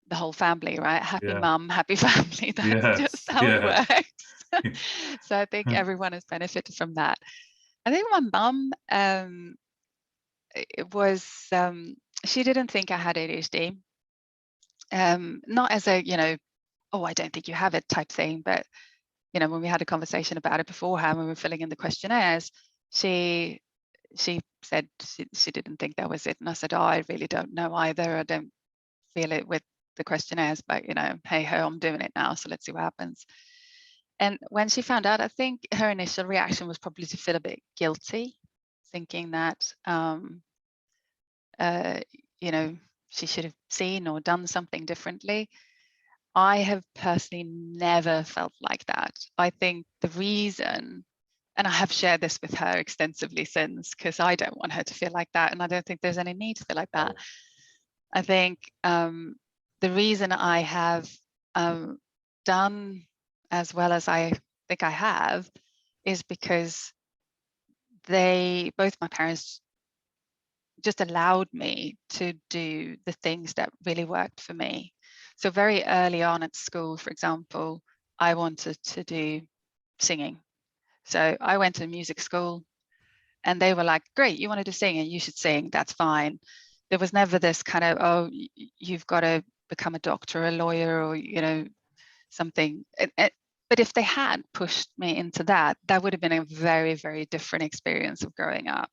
[SPEAKER 2] the whole family, right? Happy
[SPEAKER 1] Yeah.
[SPEAKER 2] mum, happy family. That's
[SPEAKER 1] Yes.
[SPEAKER 2] just how it
[SPEAKER 1] Yeah.
[SPEAKER 2] works. So I think everyone has benefited from that. I think my mum, it was, she didn't think I had ADHD. Not as a, you know, oh, I don't think you have it type thing, but, you know, when we had a conversation about it beforehand, when we were filling in the questionnaires, she said she didn't think that was it. And I said, oh, I really don't know either. I don't feel it with the questionnaires, but, you know, hey ho, I'm doing it now, so let's see what happens. And when she found out, I think her initial reaction was probably to feel a bit guilty, thinking that, you know, she should have seen or done something differently. I have personally never felt like that. I think the reason, and I have shared this with her extensively since, because I don't want her to feel like that, and I don't think there's any need to feel like that. I think the reason I have done as well as I think I have is because both my parents just allowed me to do the things that really worked for me. So very early on at school, for example, I wanted to do singing. So I went to music school, and they were like, great, you wanted to sing and you should sing, that's fine. There was never this kind of, oh, you've got to become a doctor, a lawyer, or, you know, something. But if they had pushed me into that, that would have been a very, very different experience of growing up.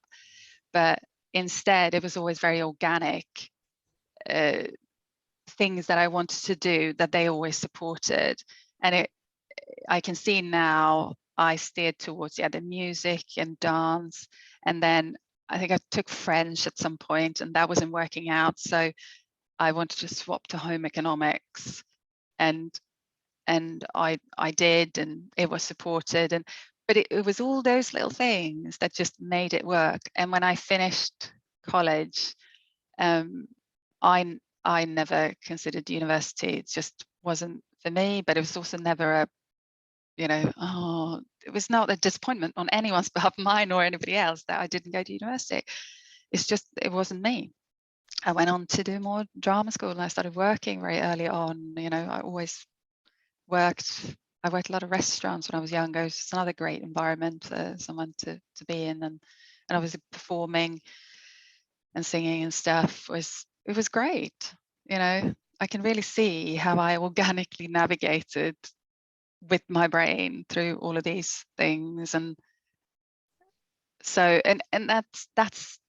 [SPEAKER 2] But instead, it was always very organic things that I wanted to do that they always supported. And I can see now I steered towards the music and dance. And then I think I took French at some point, and that wasn't working out. So I wanted to swap to home economics, and I did, and it was supported. But it was all those little things that just made it work. And when I finished college, I never considered university. It just wasn't for me. But it was also never a, you know, oh, it was not a disappointment on anyone's behalf, mine or anybody else, that I didn't go to university. It's just, it wasn't me. I went on to do more drama school, and I started working very early on. You know, I worked a lot of restaurants when I was younger. It's just another great environment for someone to be in, and obviously performing and singing and stuff it was great. You know, I can really see how I organically navigated with my brain through all of these things. And so and that's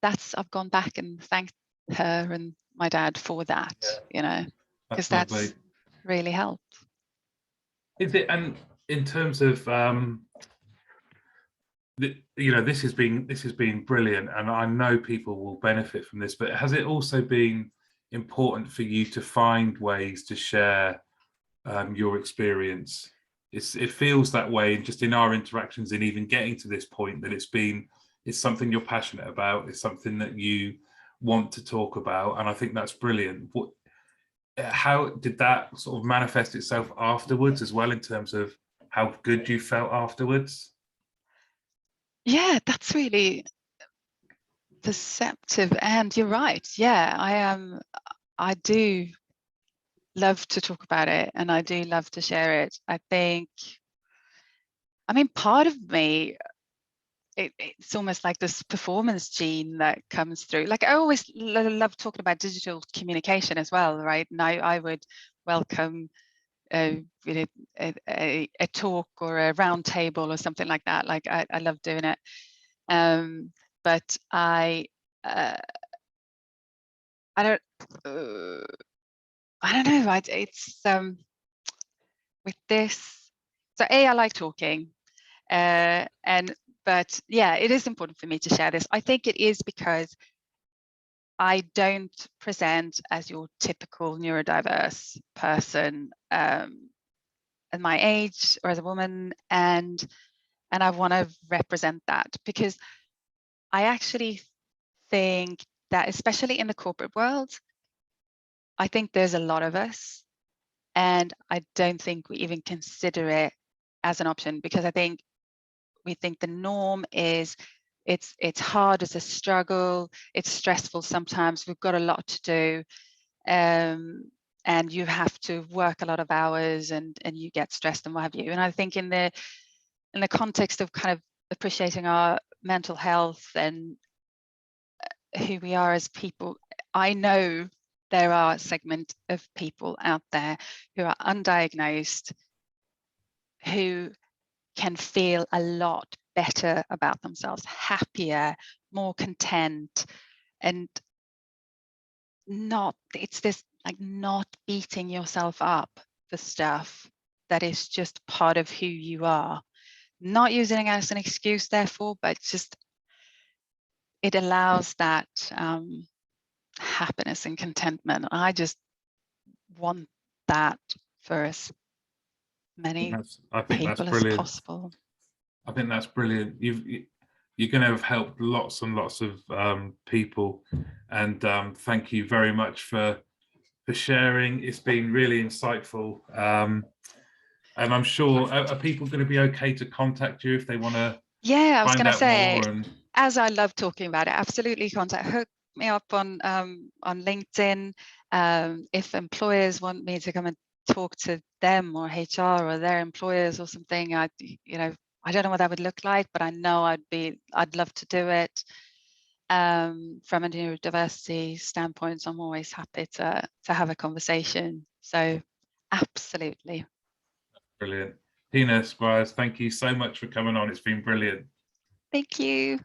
[SPEAKER 2] I've gone back and thanked her and my dad for that. You know, because that's really helped.
[SPEAKER 1] Is it? And in terms of you know, this has been brilliant, and I know people will benefit from this, but has it also been important for you to find ways to share your experience? It feels that way just in our interactions, and even getting to this point, that it's something you're passionate about, it's something that you want to talk about, and I think that's brilliant. How did that sort of manifest itself afterwards as well, in terms of how good you felt afterwards?
[SPEAKER 2] Yeah, that's really perceptive, and you're right. Yeah, I do love to talk about it, and I do love to share it. I mean, part of me, it's almost like this performance gene that comes through. Like, I always love talking about digital communication as well, right? And I would welcome you know, a talk or a round table or something like that. Like, I love doing it. But I don't know. It's with this. So I like talking, but yeah, it is important for me to share this. I think it is because I don't present as your typical neurodiverse person at my age or as a woman, and and I want to represent that, because I actually think that, especially in the corporate world, I think there's a lot of us, and I don't think we even consider it as an option, because I think we think the norm is it's hard, it's a struggle, it's stressful sometimes, we've got a lot to do, and you have to work a lot of hours, and you get stressed and what have you. And I think in the context of kind of appreciating our mental health and who we are as people, I know there are a segment of people out there who are undiagnosed, who can feel a lot better about themselves, happier, more content, and it's this like not beating yourself up for stuff that is just part of who you are. Not using it as an excuse, therefore, but just it allows that happiness and contentment. I just want that for as many
[SPEAKER 1] I think that's
[SPEAKER 2] people as
[SPEAKER 1] brilliant.
[SPEAKER 2] possible.
[SPEAKER 1] I think that's brilliant. You're going to have helped lots and lots of people, and thank you very much for sharing. It's been really insightful, and I'm sure are people going to be okay to contact you if they want to?
[SPEAKER 2] Yeah, I was going to say,
[SPEAKER 1] more and...
[SPEAKER 2] as I love talking about it, absolutely hook me up on LinkedIn. If employers want me to come and talk to them, or HR or their employers or something, I don't know what that would look like, but I know I'd love to do it. From a neurodiversity standpoint, I'm always happy to have a conversation. So absolutely.
[SPEAKER 1] Brilliant. Tina, Squires, thank you so much for coming on. It's been brilliant.
[SPEAKER 2] Thank you.